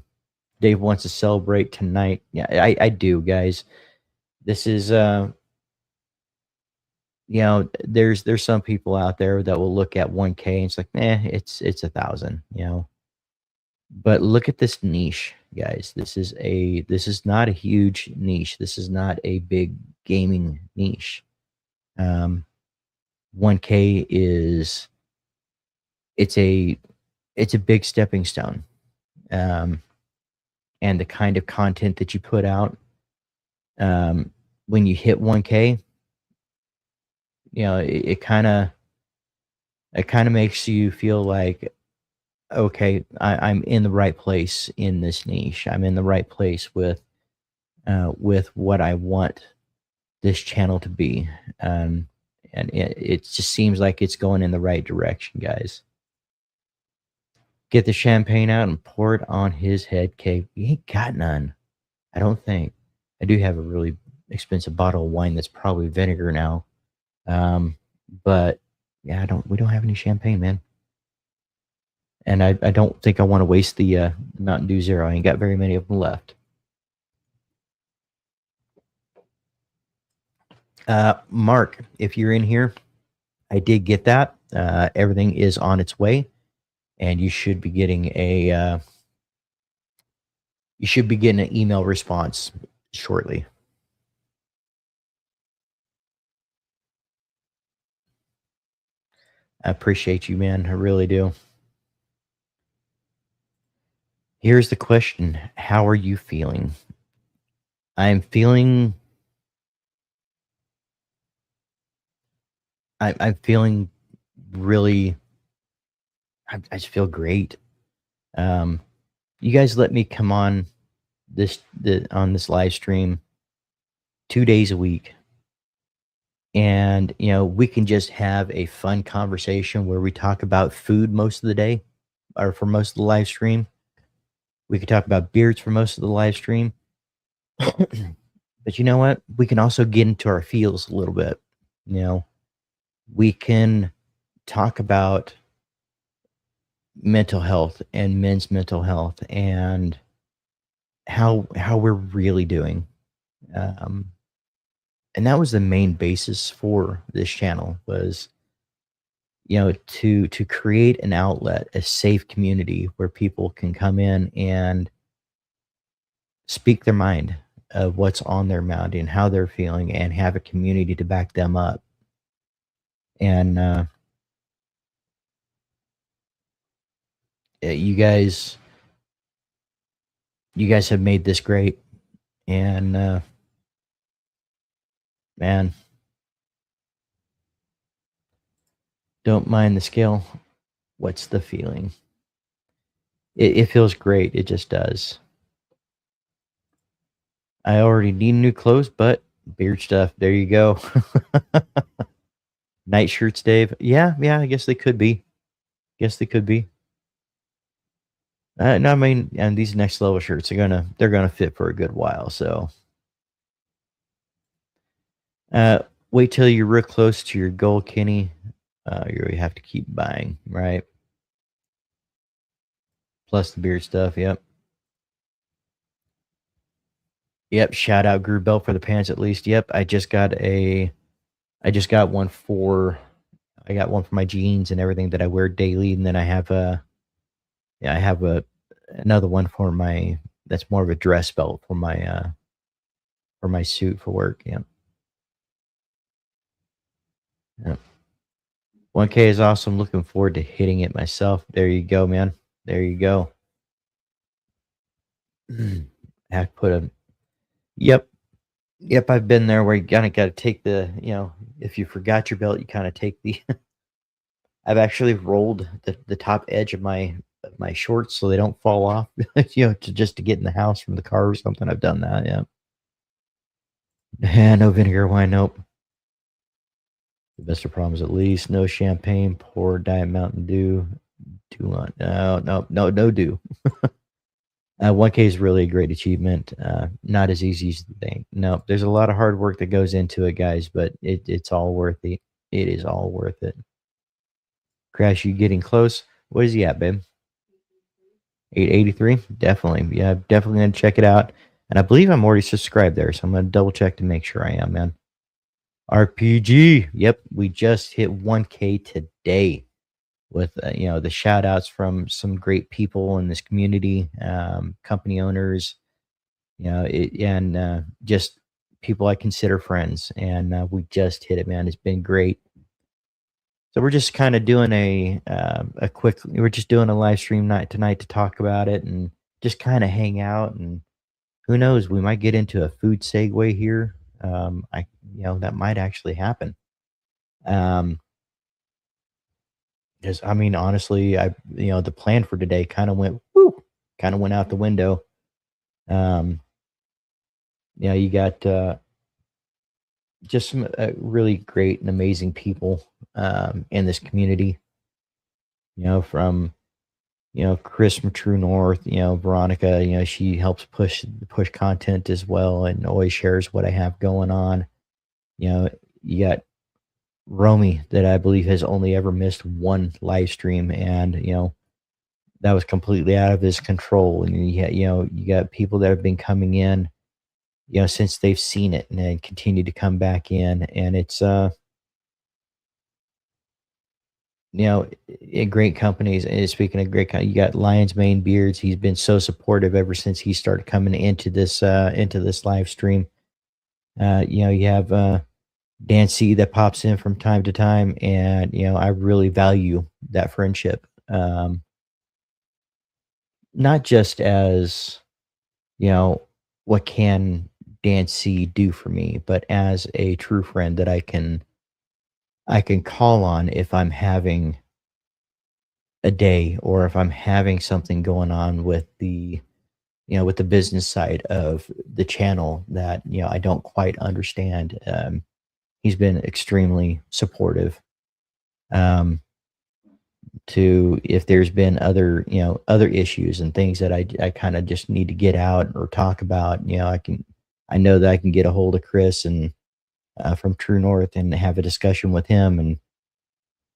Dave wants to celebrate tonight. Yeah, I do, guys. This is there's some people out there that will look at 1K and it's like, it's 1,000. But look at this niche, guys. This is not a huge niche. This is not a big gaming niche. 1K it's a big stepping stone. And the kind of content that you put out, when you hit 1K, it kind of makes you feel like, okay, I'm in the right place in this niche. I'm in the right place with what I want this channel to be. And it just seems like it's going in the right direction, guys. Get the champagne out and pour it on his head, Kate. We ain't got none. I don't think. I do have a really expensive bottle of wine that's probably vinegar now. But yeah, we don't have any champagne, man. And I don't think I want to waste the Mountain Dew Zero. I ain't got very many of them left. Mark, if you're in here, I did get that. Everything is on its way, and you should be getting an email response shortly. I appreciate you, man. I really do. Here's the question: how are you feeling? I'm feeling. I'm feeling really. I just feel great. Um, you guys let me come on on this live stream 2 days a week, and we can just have a fun conversation where we talk about food most of the day, or for most of the live stream. We could talk about beards for most of the live stream. But you know what? We can also get into our feels a little bit. You know, we can talk about mental health and men's mental health and how we're really doing. Um, and that was the main basis for this channel, was to create an outlet, a safe community where people can come in and speak their mind of what's on their mind and how they're feeling, and have a community to back them up. And you guys have made this great. And man, don't mind the scale. What's the feeling? It feels great. It just does. I already need new clothes, but beard stuff. There you go. Night shirts, Dave. Yeah, yeah. I guess they could be. Guess they could be. No, I mean, and these next level shirts are they're gonna fit for a good while. So, uh, wait till you're real close to your goal, Kenny. You really have to keep buying, right? Plus the beard stuff. Yep. Yep. Shout out Groove Belt for the pants at least. Yep. I just got one for I got one for my jeans and everything that I wear daily, and then I have a another one for my that's more of a dress belt for my suit for work. Yeah. Yeah. 1K is awesome. Looking forward to hitting it myself. There you go, man. There you go. I have to put a Yep. Yep, I've been there where you kinda gotta take if you forgot your belt, you kinda take the I've actually rolled the top edge of my shorts so they don't fall off, to get in the house from the car or something. I've done that, yeah. Yeah, no vinegar wine, nope. The best of problems at least. No champagne, pour Diet Mountain Dew. Too on. No, no, no, no dew. 1K is really a great achievement. Not as easy as you think. No, there's a lot of hard work that goes into it, guys, but it's all worth it. It is all worth it. Crash, you getting close? What is he at, babe? 883? Definitely. Yeah, definitely gonna check it out. And I believe I'm already subscribed there, so I'm gonna double check to make sure I am, man. RPG. Yep, we just hit 1K today with the shout outs from some great people in this community, company owners, and just people I consider friends. And we just hit it, man. It's been great. So we're just kind of doing we're just doing a live stream night tonight to talk about it and just kind of hang out. And who knows, we might get into a food segue here. That might actually happen. Um, because I mean, honestly, the plan for today kind of went out the window. Um, you got just some really great and amazing people in this community. From Chris from True North, Veronica, she helps push content as well and always shares what I have going on. You got Romy that I believe has only ever missed one live stream, and that was completely out of his control. And you got people that have been coming in, since they've seen it and then continue to come back in. And it's, great companies. And speaking of great, you got Lion's Mane Beards. He's been so supportive ever since he started coming into this live stream. You have Dan C that pops in from time to time, and I really value that friendship. Not just as you know, what can Dan C do for me, but as a true friend that I can call on if I'm having a day or if I'm having something going on with the business side of the channel that I don't quite understand. He's been extremely supportive. Um, to if there's been other issues and things that I kind of just need to get out or talk about, I know that I can get a hold of Chris and from True North and have a discussion with him. And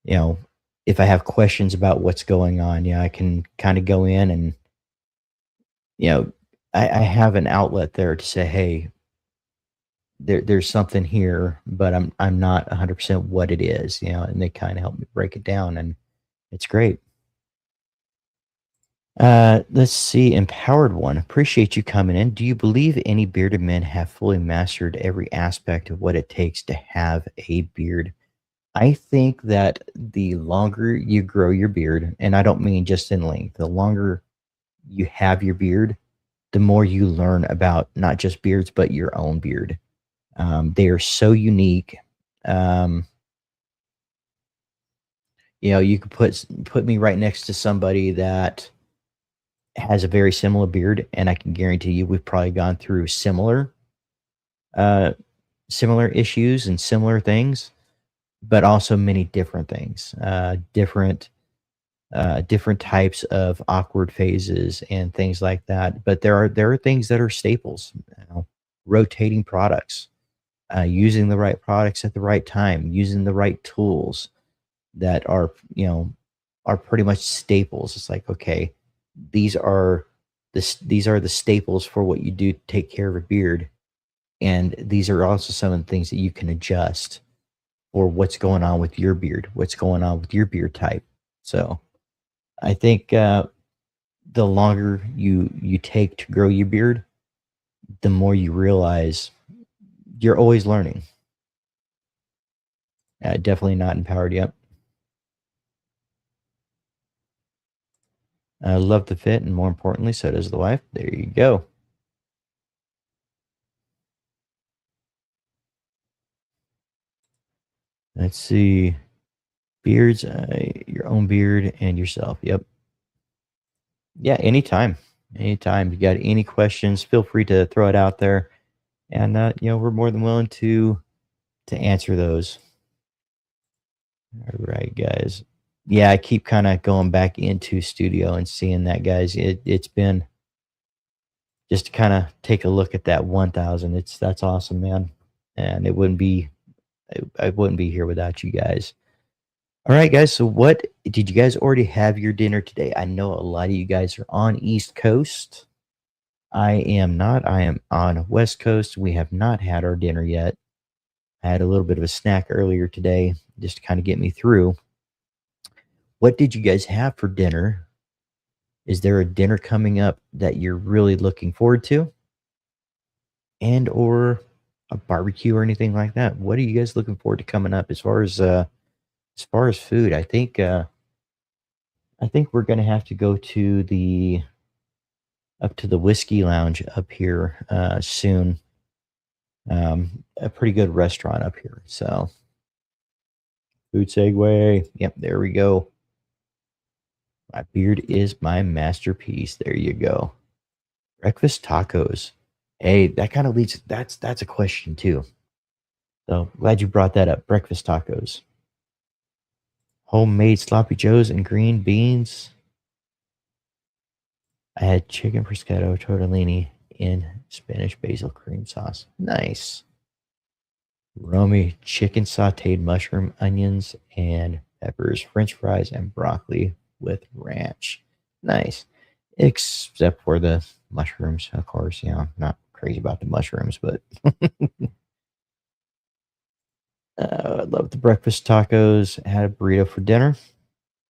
you know if I have questions about what's going on, I can kind of go in and you know I have an outlet there to say, hey, there's something here, but I'm not 100% what it is, and they kind of help me break it down, and it's great. Let's see. Empowered one. Appreciate you coming in. Do you believe any bearded men have fully mastered every aspect of what it takes to have a beard? I think that the longer you grow your beard, and I don't mean just in length, the longer you have your beard, the more you learn about not just beards, but your own beard. They are so unique. Um, you could put me right next to somebody that has a very similar beard, and I can guarantee you we've probably gone through uh, similar issues and similar things, but also many different things, different types of awkward phases and things like that. But there are things that are staples, rotating products, using the right products at the right time, using the right tools that are pretty much staples. It's like, okay, these are these are the staples for what you do to take care of a beard, and these are also some of the things that you can adjust for what's going on with your beard, what's going on with your beard type. So I think the longer you take to grow your beard, the more you realize you're always learning. Definitely not empowered yet. I love the fit, and more importantly, so does the wife. There you go. Let's see. Beards, your own beard and yourself. Yep. Yeah, anytime. Anytime. You got any questions, feel free to throw it out there. And we're more than willing to answer those. All right, guys. Yeah, I keep kind of going back into studio and seeing that, guys. It's been just to kind of take a look at that 1,000. That's awesome, man. And I wouldn't be here without you guys. All right, guys. So, what did you guys already have your dinner today? I know a lot of you guys are on East Coast. I am not. I am on West Coast. We have not had our dinner yet. I had a little bit of a snack earlier today just to kind of get me through. What did you guys have for dinner? Is there a dinner coming up that you're really looking forward to? And or a barbecue or anything like that? What are you guys looking forward to coming up as far as food? I think we're gonna have to go to the up to the whiskey lounge up here soon. A pretty good restaurant up here. So food segue. Yep, there we go. My beard is my masterpiece. There you go. Breakfast tacos. Hey, that kind of leads. That's a question too. So glad you brought that up. Breakfast tacos, homemade sloppy joes and green beans. I had chicken prosciutto tortellini in Spanish basil cream sauce. Nice. Romy chicken sauteed mushroom, onions, and peppers, French fries, and broccoli with ranch. Nice. Except for the mushrooms, of course. Not crazy about the mushrooms, but I love the breakfast tacos. Had a burrito for dinner.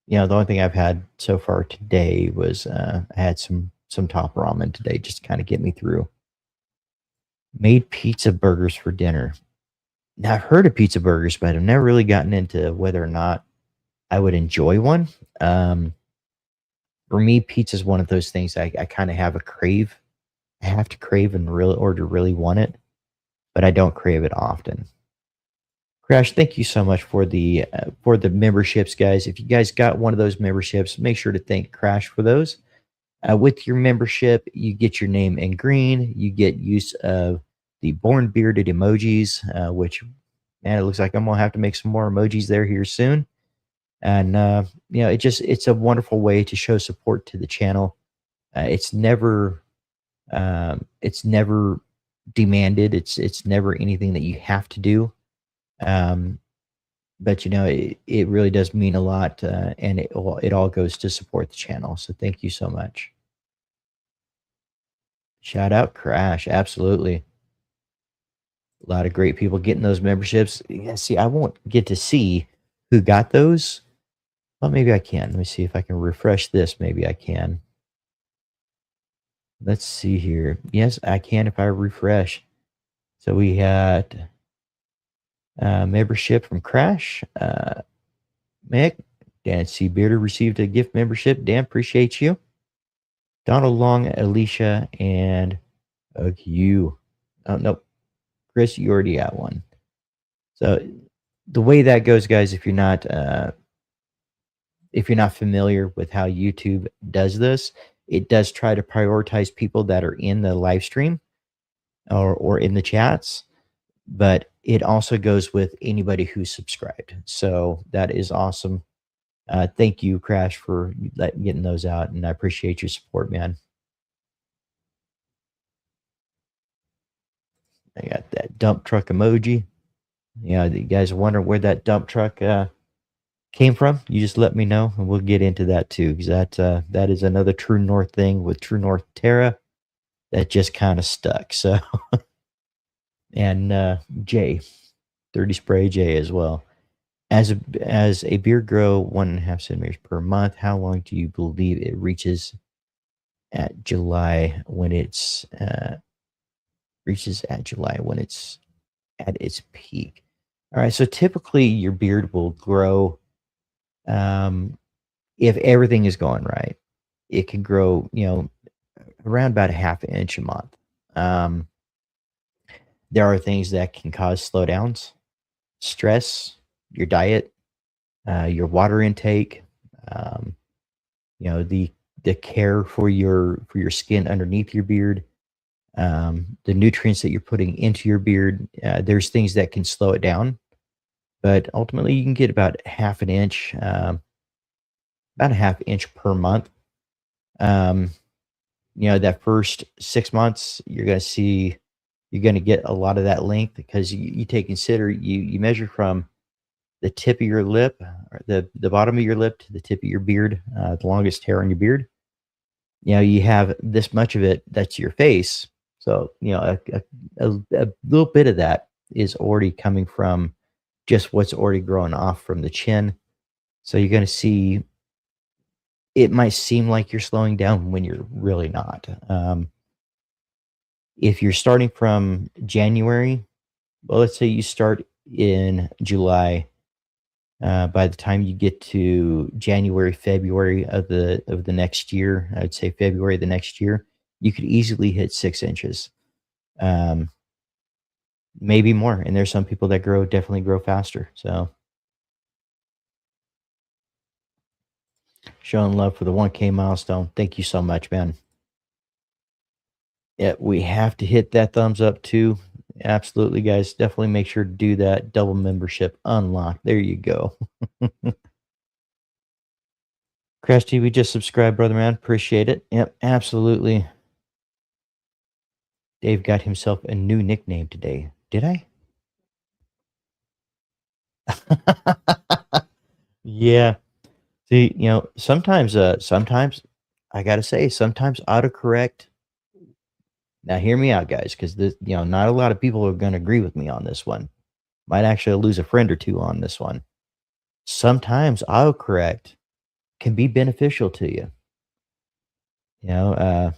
The only thing I've had so far today was I had some top ramen today, just to kind of get me through. Made pizza burgers for dinner. Now I've heard of pizza burgers, but I've never really gotten into whether or not I would enjoy one. Um, for me, pizza is one of those things I kind of have a crave. I have to crave and really or to really want it, but I don't crave it often. Crash, thank you so much for the memberships, guys. If you guys got one of those memberships, make sure to thank Crash for those. With your membership, you get your name in green. You get use of the born bearded emojis, which man, it looks like I'm gonna have to make some more emojis there here soon. And it's a wonderful way to show support to the channel. It's never demanded. It's never anything that you have to do. Um, but it really does mean a lot, and it all goes to support the channel. So thank you so much. Shout out Crash, absolutely. A lot of great people getting those memberships. Yeah, see, I won't get to see who got those. Well, maybe I can. Let me see if I can refresh this. Maybe I can. Let's see here. Yes, I can if I refresh. So we had membership from Crash. Mick, Dan C. Bearder received a gift membership. Dan, appreciate you. Donald Long, Alicia, and you. Oh, nope. Chris, you already got one. So the way that goes, guys, if you're not familiar with how YouTube does this, it does try to prioritize people that are in the live stream or in the chats, but it also goes with anybody who's subscribed. So that is awesome. Thank you, Crash, for getting those out, and I appreciate your support, man. I got that dump truck emoji. You guys wonder where that dump truck came from? You just let me know, and we'll get into that too, because that is another True North thing with True North Terra that just kind of stuck. So, and J, 30 spray J as well. As a beard grow 1.5 centimeters per month, how long do you believe it reaches at July when it's at its peak? All right, so typically your beard will grow if everything is going right. It can grow, around about a half inch a month. Um, there are things that can cause slowdowns, stress, your diet, your water intake, um, the care for your skin underneath your beard, the nutrients that you're putting into your beard. There's things that can slow it down, but ultimately you can get about half an inch, about a half inch per month. Um, that first 6 months, you're going to get a lot of that length because you measure from the tip of your lip, or the bottom of your lip to the tip of your beard, the longest hair on your beard. You have this much of it that's your face. So, a little bit of that is already coming from just what's already growing off from the chin. So you're going to see it might seem like you're slowing down when you're really not. If you're starting from January, well, let's say you start in July. By the time you get to January, February of the next year, I'd say February of the next year, you could easily hit 6 inches, um, maybe more. And there's some people that definitely grow faster. So showing love for the 1K milestone. Thank you so much, man. Yeah, we have to hit that thumbs up too. Absolutely, guys. Definitely make sure to do that. Double membership unlock. There you go. Crash TV just subscribed, brother man. Appreciate it. Yep, absolutely. Dave got himself a new nickname today. Did I? Yeah. See, sometimes I gotta say, sometimes autocorrect Now hear me out, guys, because this, not a lot of people are going to agree with me on this one. Might actually lose a friend or two on this one. Sometimes autocorrect can be beneficial to you. You know,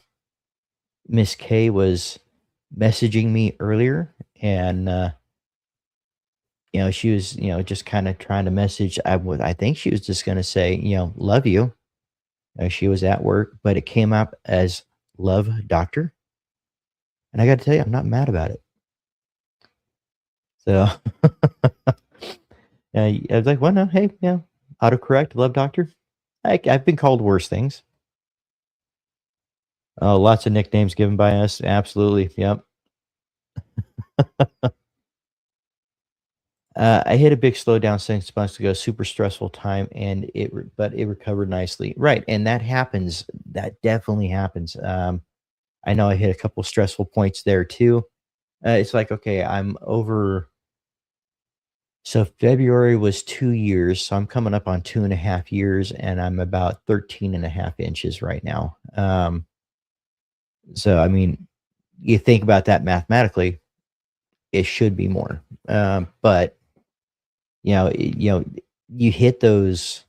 Miss K was messaging me earlier, and she was, just kind of trying to message. I think she was just going to say, love you. She was at work, but it came up as love doctor, and I got to tell you, I'm not mad about it. So I was like, well, no, hey, autocorrect, love doctor. I've been called worse things. Oh, lots of nicknames given by us. Absolutely. Yep. I hit a big slowdown 6 months ago, super stressful time, and but it recovered nicely. Right, and that happens. That definitely happens. I know I hit a couple stressful points there too. It's like, okay, I'm over. So February was 2 years, so I'm coming up on 2.5 years, and I'm about 13 and a half inches right now. So I mean, you think about that mathematically, it should be more. But you know, you hit those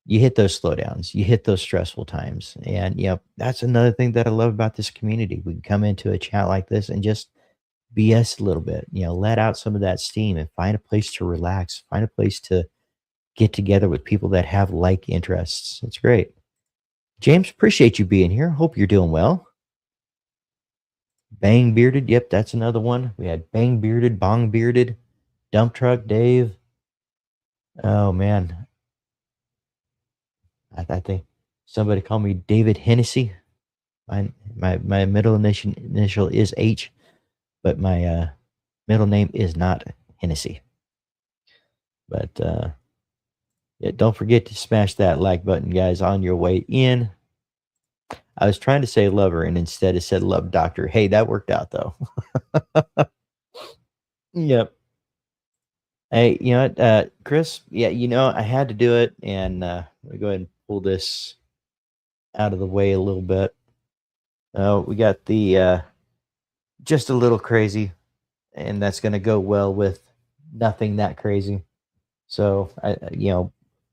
slowdowns, you hit those stressful times. And that's another thing that I love about this community. We can come into a chat like this and just BS a little bit, let out some of that steam and find a place to relax, find a place to get together with people that have like interests. It's great. James, appreciate you being here. Hope you're doing well. Bang Bearded, yep, that's another one. We had Bang Bearded, Bong Bearded, Dump Truck Dave. Oh man, I think somebody called me David Hennessy. My middle initial is H, but my middle name is not Hennessy. But yeah, don't forget to smash that like button, guys, on your way in. I was trying to say lover and instead it said love doctor. Hey, that worked out though. Yep. Hey, you know what, Chris? Yeah, I had to do it, and let me go ahead and pull this out of the way a little bit. We got the just a little crazy, and that's going to go well with nothing that crazy. So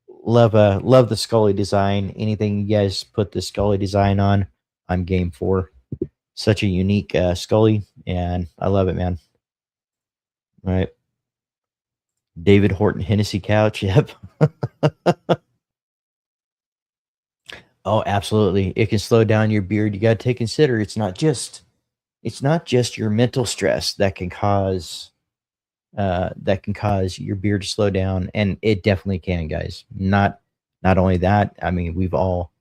love the Scully design. Anything you guys put the Scully design on, I'm game for. Such a unique Scully, and I love it, man. All right. David Horton Hennessy couch. Yep. Oh, absolutely. It can slow down your beard. You got to consider it's not just your mental stress that can cause your beard to slow down, and it definitely can, guys. Not only that, I mean, we've all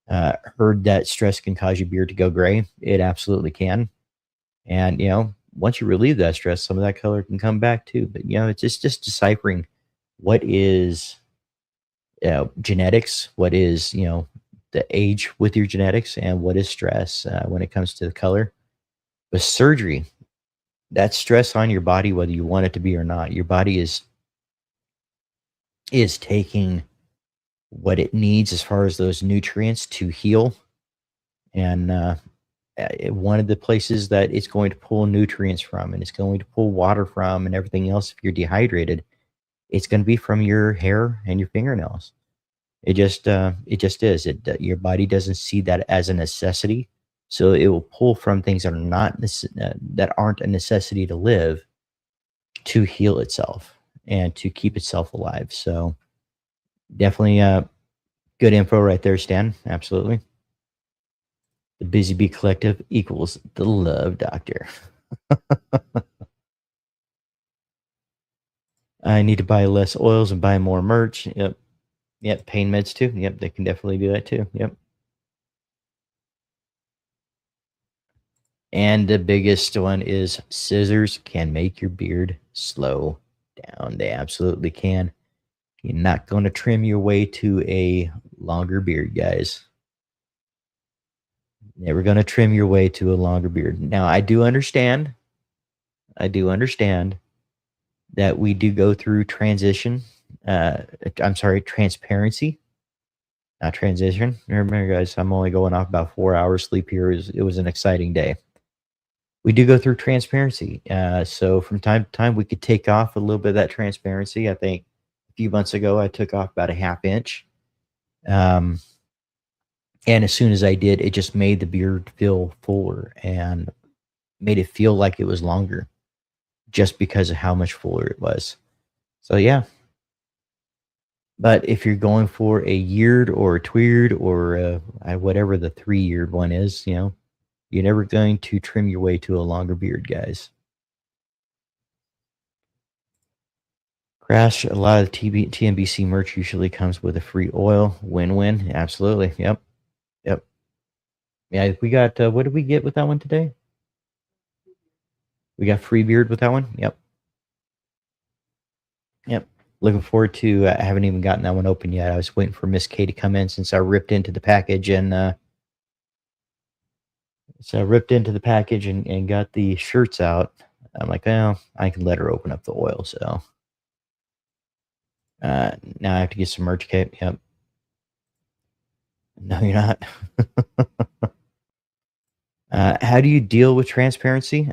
heard that stress can cause your beard to go gray. It absolutely can. And once you relieve that stress, some of that color can come back too. But it's just deciphering what is genetics, what is the age with your genetics, and what is stress when it comes to the color. With surgery, that's stress on your body, whether you want it to be or not. Your body is taking what it needs as far as those nutrients to heal. And one of the places that it's going to pull nutrients from, and it's going to pull water from, and everything else, if you're dehydrated, it's going to be from your hair and your fingernails. It just is. Your body doesn't see that as a necessity, so it will pull from things that are not that aren't a necessity to live, to heal itself and to keep itself alive. So definitely good info right there, Stan. Absolutely. The Busy Bee Collective equals the Love Doctor. I need to buy less oils and buy more merch. Yep. Yep. Pain meds too. Yep. They can definitely do that too. Yep. And the biggest one is scissors can make your beard slow down. They absolutely can. You're not going to trim your way to a longer beard, guys. Never going to trim your way to a longer beard. Now, I do understand that we do go through transition. I'm sorry, transparency, not transition. Remember, guys, I'm only going off about 4 hours sleep here. It was an exciting day. we do go through transparency. So from time to time, we could take off a little bit of that transparency. I think a few months ago, I took off about a half inch. Um, and as soon as I did, it just made the beard feel fuller and made it feel like it was longer just because of how much fuller it was. So yeah, but if you're going for a yeared or a tweered or whatever the 3-yeared one is, you're never going to trim your way to a longer beard, guys. Crash, a lot of TNBC merch usually comes with a free oil. Win-win. Absolutely. Yep. Yep. Yeah, we got, what did we get with that one today? We got free beard with that one. Yep. Yep. Looking forward to, I haven't even gotten that one open yet. I was waiting for Miss K to come in since I ripped into the package and, got the shirts out. I'm like, well, I can let her open up the oil. So now I have to get some merch kit. Yep. No, you're not. How do you deal with transparency?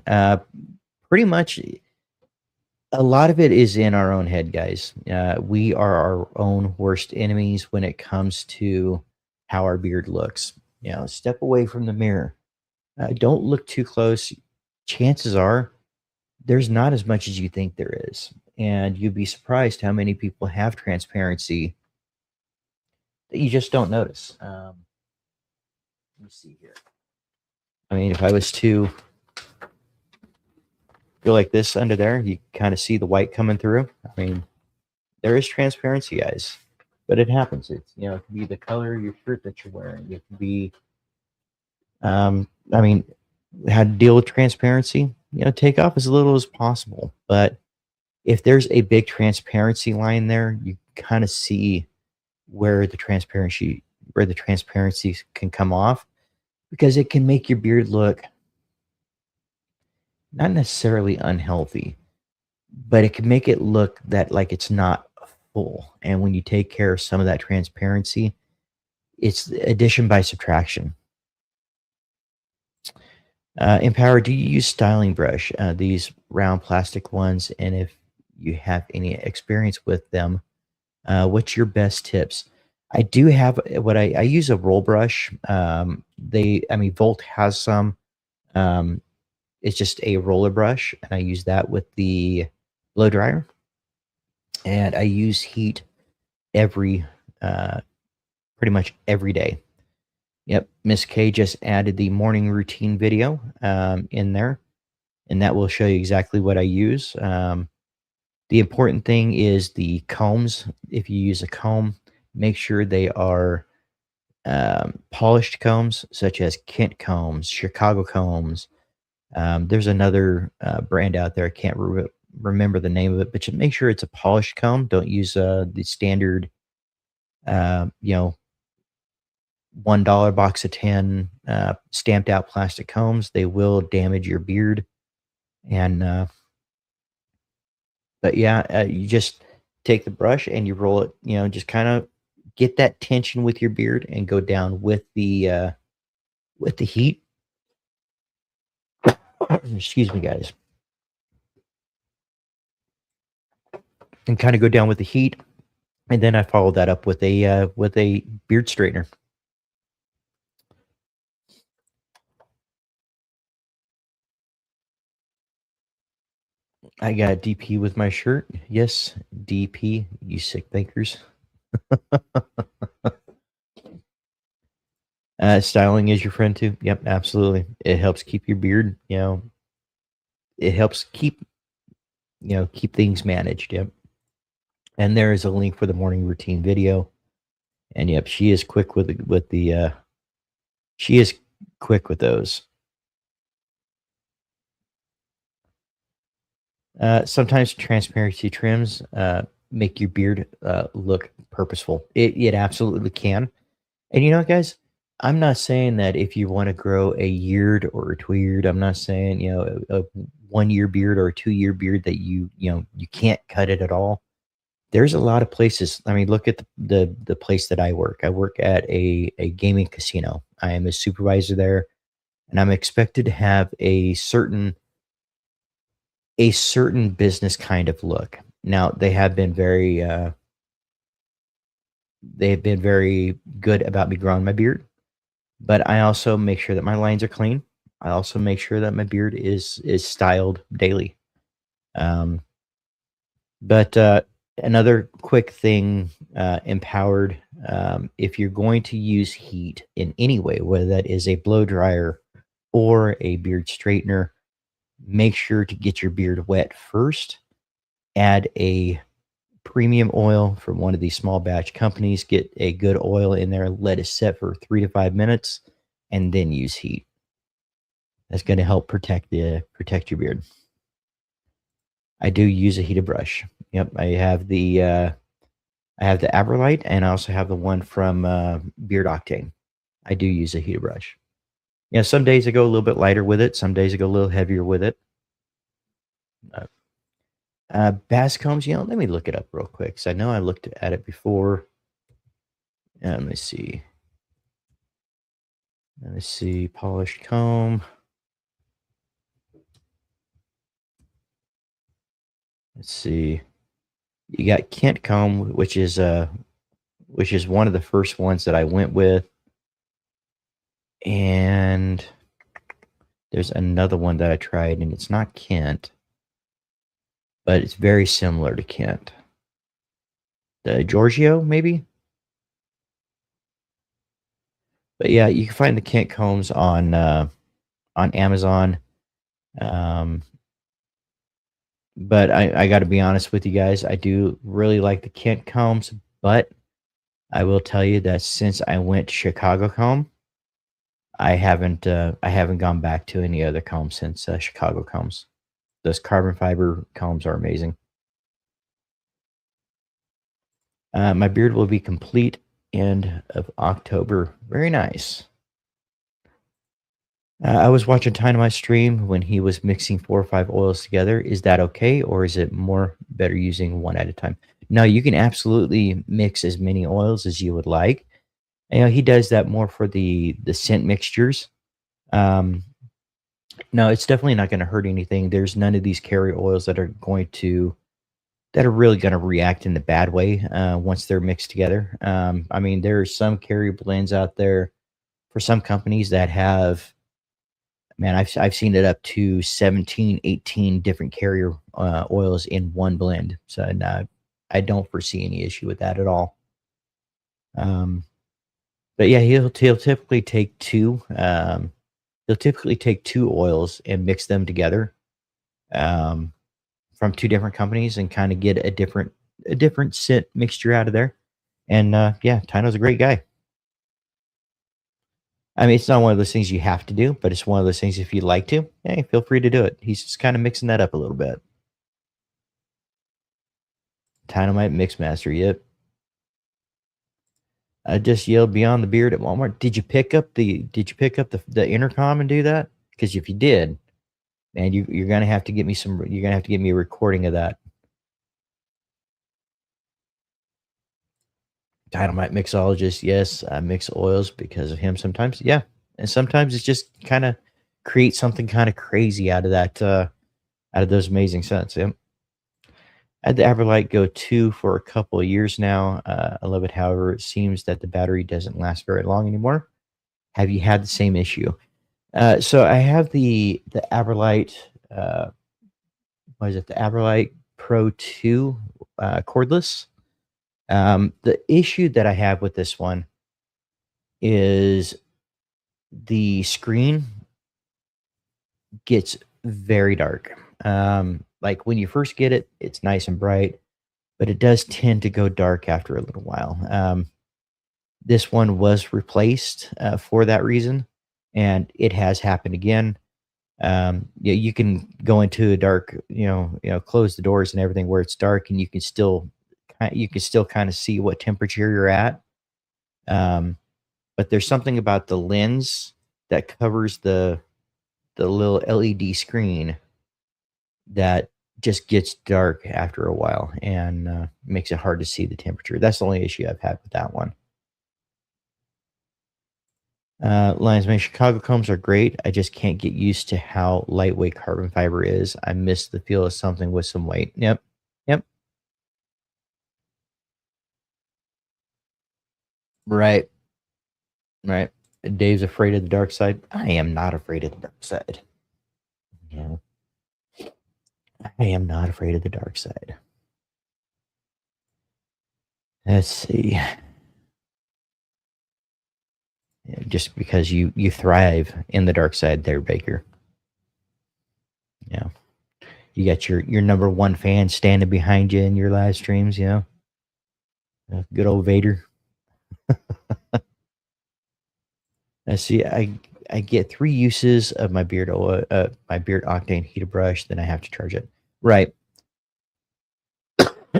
Pretty much a lot of it is in our own head, guys. We are our own worst enemies when it comes to how our beard looks. Step away from the mirror. Don't look too close. Chances are there's not as much as you think there is. And you'd be surprised how many people have transparency that you just don't notice. Let me see here. I mean, if I was to go like this under there, you kind of see the white coming through. I mean, there is transparency, guys, but it happens. It can be the color of your shirt that you're wearing. It can be, I mean, how to deal with transparency. Take off as little as possible. But if there's a big transparency line there, you kind of see where the transparency can come off, because it can make your beard look not necessarily unhealthy, but it can make it look that like it's not full. And when you take care of some of that transparency, it's addition by subtraction. Empower, do you use styling brush? These round plastic ones, and if you have any experience with them, what's your best tips? I do have what I use a roll brush. Volt has some. It's just a roller brush, and I use that with the blow dryer. And I use heat pretty much every day. Yep, Miss K just added the morning routine video in there, and that will show you exactly what I use. The important thing is the combs. If you use a comb, make sure they are polished combs, such as Kent combs, Chicago combs. There's another brand out there. I can't remember the name of it, but just make sure it's a polished comb. Don't use the standard, $1 box of 10 stamped out plastic combs. They will damage your beard. And but yeah, you just take the brush and you roll it. Just kind of get that tension with your beard and go down with the heat. Excuse me, guys. And kind of go down with the heat, and then I follow that up with a beard straightener. I got DP with my shirt. Yes, DP, you sick thinkers. Styling is your friend too. Yep, absolutely. It helps keep your beard. It helps keep things managed. Yep. And there is a link for the morning routine video. And yep, she is quick with she is quick with those. Sometimes transparency trims make your beard look purposeful. It absolutely can. And guys, I'm not saying that if you want to grow a yeared or a tweered, I'm not saying a 1-year beard or a 2-year beard that you can't cut it at all. There's a lot of places. I mean, look at the place that I work. I work at a gaming casino. I am a supervisor there. and I'm expected to have a certain business kind of look. Now, they've been very good about me growing my beard, but I also make sure that my lines are clean. I also make sure that my beard is styled daily. Um, but another quick thing, empowered, if you're going to use heat in any way, whether that is a blow dryer or a beard straightener, make sure to get your beard wet first. Add a premium oil from one of these small batch companies. Get a good oil in there, let it set for 3 to 5 minutes, and then use heat. That's going to help protect your beard. I do use a heated brush. Yep, I have the Aberlite, and I also have the one from Beard Octane. I do use a heated brush. Yeah, some days I go a little bit lighter with it. Some days I go a little heavier with it. Uh, Bass combs, let me look it up real quick because I know I looked at it before. Let me see. Let me see. Polished comb. Let's see. You got Kent comb, which is one of the first ones that I went with, and there's another one that I tried, and it's not Kent, but it's very similar to Kent. The Giorgio, maybe. But yeah, you can find the Kent combs on Amazon. Um, but I got to be honest with you guys, I do really like the Kent combs, but I will tell you that since I went to Chicago comb, I haven't gone back to any other comb since Chicago combs. Those carbon fiber combs are amazing. My beard will be complete end of October. Very nice. I was watching Dynamite's stream when he was mixing 4 or 5 oils together. Is that okay, or is it more better using one at a time? No, you can absolutely mix as many oils as you would like. He does that more for the scent mixtures. Um, no, it's definitely not going to hurt anything. There's none of these carrier oils that are really going to react in the bad way once they're mixed together. I mean, there are some carrier blends out there for some companies that have, man, I've seen it up to 17, 18 different carrier oils in one blend. So no, I don't foresee any issue with that at all. But yeah, he'll typically take two. He'll typically take two oils and mix them together from two different companies and kind of get a different scent mixture out of there. And yeah, Tino's a great guy. I mean, it's not one of those things you have to do, but it's one of those things if you'd like to, hey, feel free to do it. He's just kind of mixing that up a little bit. Dynamite Mix Master, yep. I just yelled beyond the beard at Walmart. Did you pick up the intercom and do that? Because if you did, man, you're gonna have to get me you're gonna have to get me a recording of that. Dynamite mixologist, yes, I mix oils because of him sometimes. Yeah. And sometimes it's just kind of create something kind of crazy out of that out of those amazing scents. Yeah. I had the Everlight Go 2 for a couple of years now. I love it. However, it seems that the battery doesn't last very long anymore. Have you had the same issue? So I have the Aberlite, what is it? The Aberlite Pro 2 cordless. The issue that I have with this one is the screen gets very dark. Like when you first get it, it's nice and bright, but it does tend to go dark after a little while. This one was replaced for that reason, and it has happened again. Yeah, you can go into a dark, close the doors and everything where it's dark, and you can still kind of see what temperature you're at. Um, but there's something about the lens that covers the little LED screen that just gets dark after a while and makes it hard to see the temperature. That's the only issue I've had with that one. Lions Mane Chicago combs are great. I just can't get used to how lightweight carbon fiber is. I miss the feel of something with some weight. Yep. Yep. Right. Right. Dave's afraid of the dark side. I am not afraid of the dark side. Yeah. I am not afraid of the dark side. Let's see. Yeah, just because you thrive in the dark side there, Baker. Yeah. You got your number one fan standing behind you in your live streams, you know. Good old Vader. I see. I get 3 uses of my beard oil, my beard octane heater brush. Then I have to charge it. Right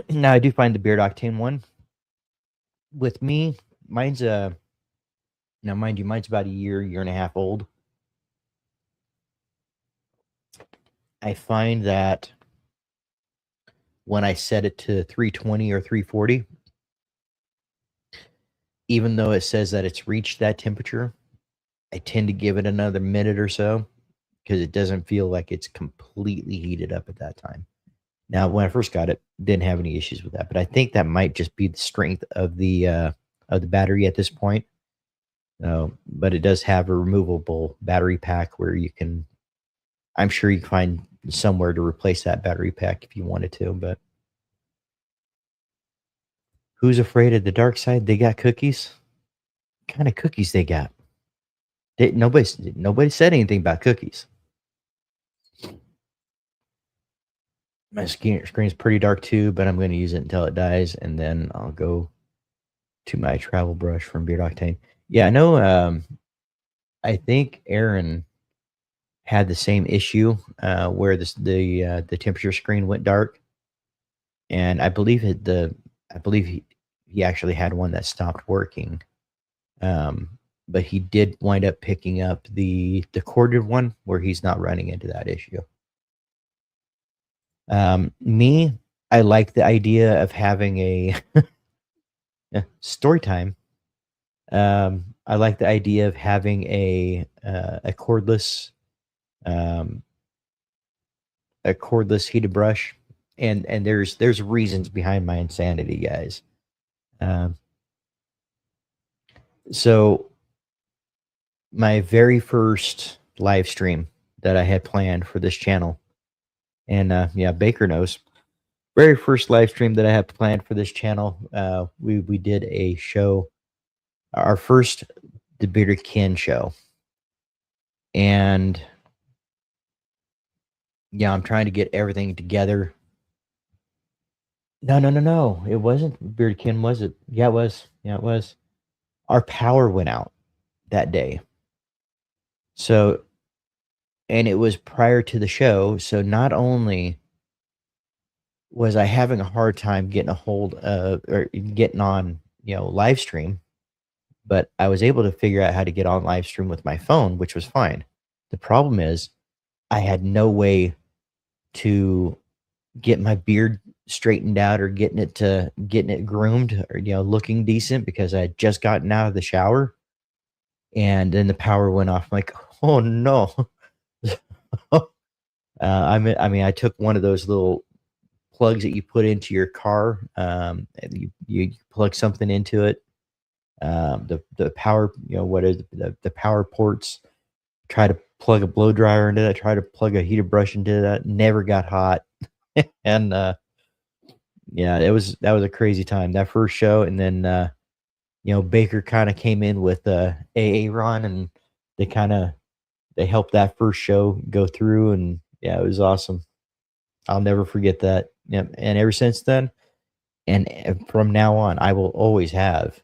now, I do find the beard octane one with me. Mine's now, mind you, mine's about a year and a half old. I find that when I set it to 320 or 340, even though it says that it's reached that temperature, I tend to give it another minute or so because it doesn't feel like it's completely heated up at that time. Now, when I first got it, didn't have any issues with that, but I think that might just be the strength of the battery at this point. But it does have a removable battery pack where you can. I'm sure you can find somewhere to replace that battery pack if you wanted to. But who's afraid of the dark side? They got cookies. What kind of cookies they got? Nobody said anything about cookies. My screen's pretty dark too, but I'm going to use it until it dies, and then I'll go to my travel brush from Beard Octane. Yeah, I know. I think Aaron had the same issue where the temperature screen went dark, and I believe he actually had one that stopped working. But he did wind up picking up the corded one where he's not running into that issue. Me, I like the idea of having a story time. I like the idea of having a cordless um, heated brush, and there's reasons behind my insanity, guys. Um, so my very first live stream that I had planned for this channel, and yeah, Baker knows. Very first live stream that I had planned for this channel, we did a show, our first The Bitter Kin show, and yeah, I'm trying to get everything together. No, no, no, no. It wasn't Bearded Kin, was it? Yeah, it was. Yeah, it was. Our power went out that day. So, and it was prior to the show. So not only was I having a hard time getting a hold of or getting on, live stream, but I was able to figure out how to get on live stream with my phone, which was fine. The problem is I had no way to get my beard straightened out or getting it groomed or looking decent because I had just gotten out of the shower and then the power went off. I'm like, oh no. I mean, I took one of those little plugs that you put into your car. And you plug something into it. The power, what is the power ports? Try to plug a blow dryer into that. Try to plug a heated brush into that. Never got hot. And yeah, that was a crazy time, that first show, and then Baker kind of came in with AA Ron, and they kind of they helped that first show go through, and yeah, it was awesome. I'll never forget that. Yep. And ever since then, and from now on, I will always have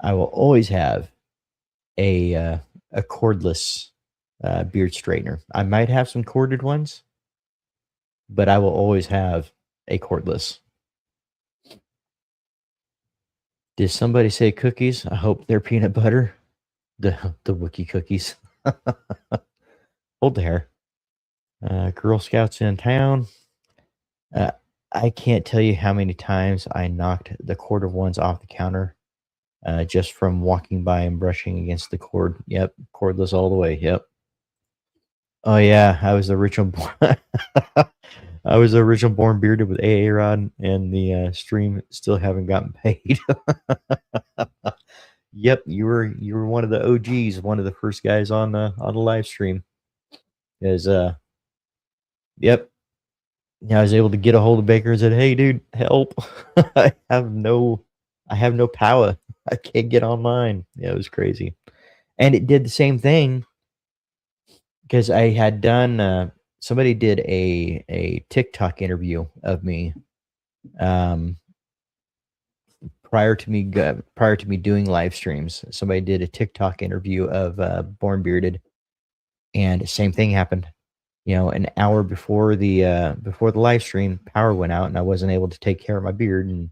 a cordless beard straightener. I might have some corded ones, but I will always have a cordless. Did somebody say cookies? I hope they're peanut butter. The Wookie cookies. Hold the hair. Girl Scouts in town. Uh, I can't tell you how many times I knocked the quarter ones off the counter just from walking by and brushing against the cord. Yep, cordless all the way. Yep. Oh yeah, I was the original. I was the original born bearded with AA Rod, and the stream still haven't gotten paid. Yep, you were one of the OGs, one of the first guys on the live stream. Is yep, yeah, I was able to get a hold of Baker and said, "Hey, dude, help! I have no power. I can't get online." Yeah, it was crazy, and it did the same thing because I had done. Somebody did a TikTok interview of me um, prior to me doing live streams. Somebody did a TikTok interview of Born Bearded, and same thing happened. You know, an hour before the live stream, power went out, and I wasn't able to take care of my beard. And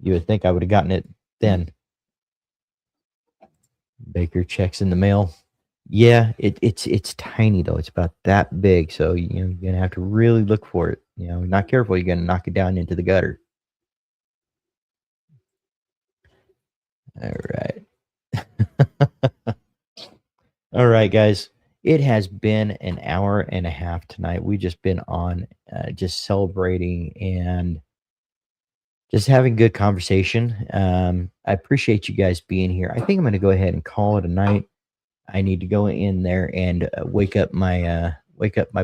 you would think I would have gotten it then. Baker checks in the mail. Yeah, it's tiny though. It's about that big, so you're gonna have to really look for it. You know, not careful, you're gonna knock it down into the gutter. All right. All right, guys. It has been an hour and a half tonight. We've just been on just celebrating and just having good conversation. I appreciate you guys being here. I think I'm going to go ahead and call it a night. I need to go in there and wake up my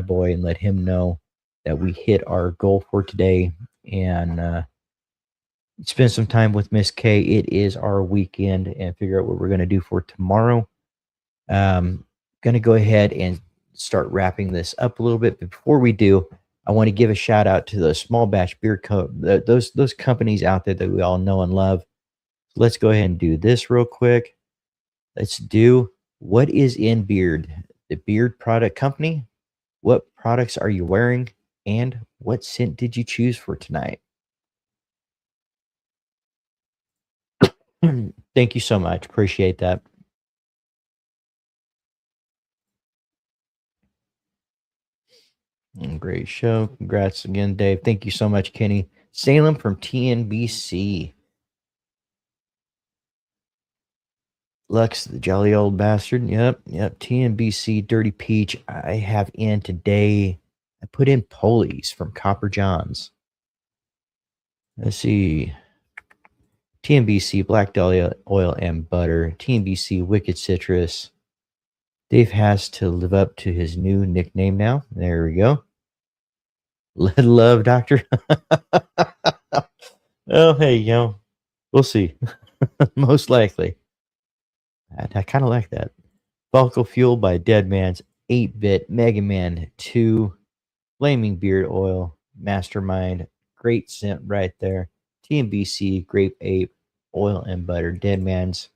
boy and let him know that we hit our goal for today, and spend some time with Miss K. It is our weekend, and figure out what we're going to do for tomorrow. Going to go ahead and start wrapping this up a little bit. But before we do, I want to give a shout out to the small batch beer those companies out there that we all know and love. So let's go ahead and do this real quick. Let's do what is in Beard, the Beard Product Company. What products are you wearing, and what scent did you choose for tonight? Thank you so much. Appreciate that. Great show. Congrats again, Dave. Thank you so much, Kenny. Salem from TNBC. Lux, the jolly old bastard. Yep. TNBC Dirty Peach. I have in today. I put in Polies from Copper Johns. Let's see. TNBC Black Dahlia Oil and Butter. TNBC Wicked Citrus. Dave has to live up to his new nickname now. There we go. Lead Love Doctor. Oh, hey, we'll see. Most likely. I kind of like that. Falco Fuel by Dead Man's 8-Bit, Mega Man 2, Flaming Beard Oil, Mastermind, great scent right there. TNBC, Grape Ape, Oil and Butter, Dead Man's,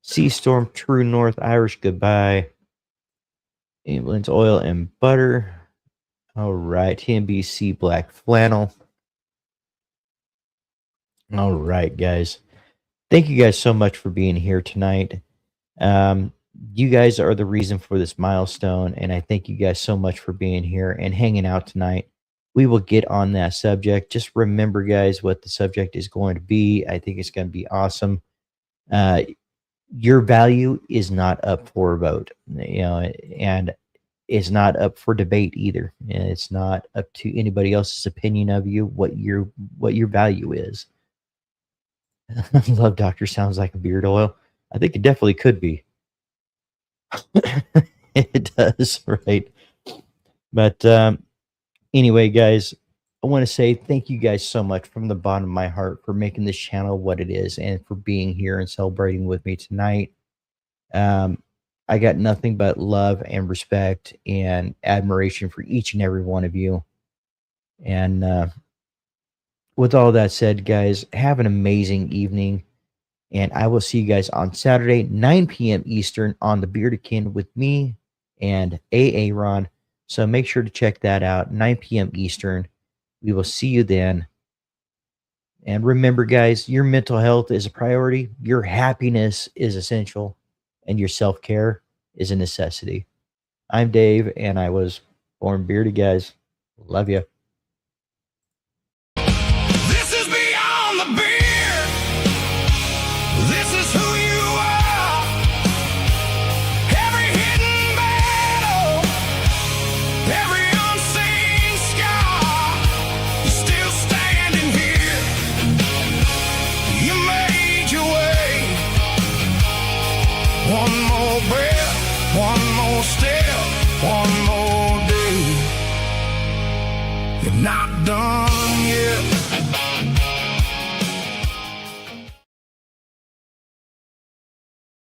Sea Storm, True North, Irish Goodbye, England's Oil and Butter. All right, TNBC, Black Flannel. All right, guys. Thank you guys so much for being here tonight. You guys are the reason for this milestone, and I thank you guys so much for being here and hanging out tonight. We will get on that subject. Just remember, guys, what the subject is going to be. I think it's going to be awesome. Your value is not up for a vote, and it's not up for debate either. And it's not up to anybody else's opinion of you what your value is. Love Doctor sounds like a beard oil. I think it definitely could be. It does, right? But anyway, guys, I want to say thank you guys so much from the bottom of my heart for making this channel what it is and for being here and celebrating with me tonight. I got nothing but love and respect and admiration for each and every one of you. And with all that said, guys, have an amazing evening. And I will see you guys on Saturday, 9 p.m. Eastern on the Beardikin with me and AA Ron. So make sure to check that out, 9 p.m. Eastern. We will see you then. And remember, guys, your mental health is a priority. Your happiness is essential. And your self-care is a necessity. I'm Dave, and I was born bearded, guys. Love you. This is beyond the beer. This is who more step, one more day. You're not done.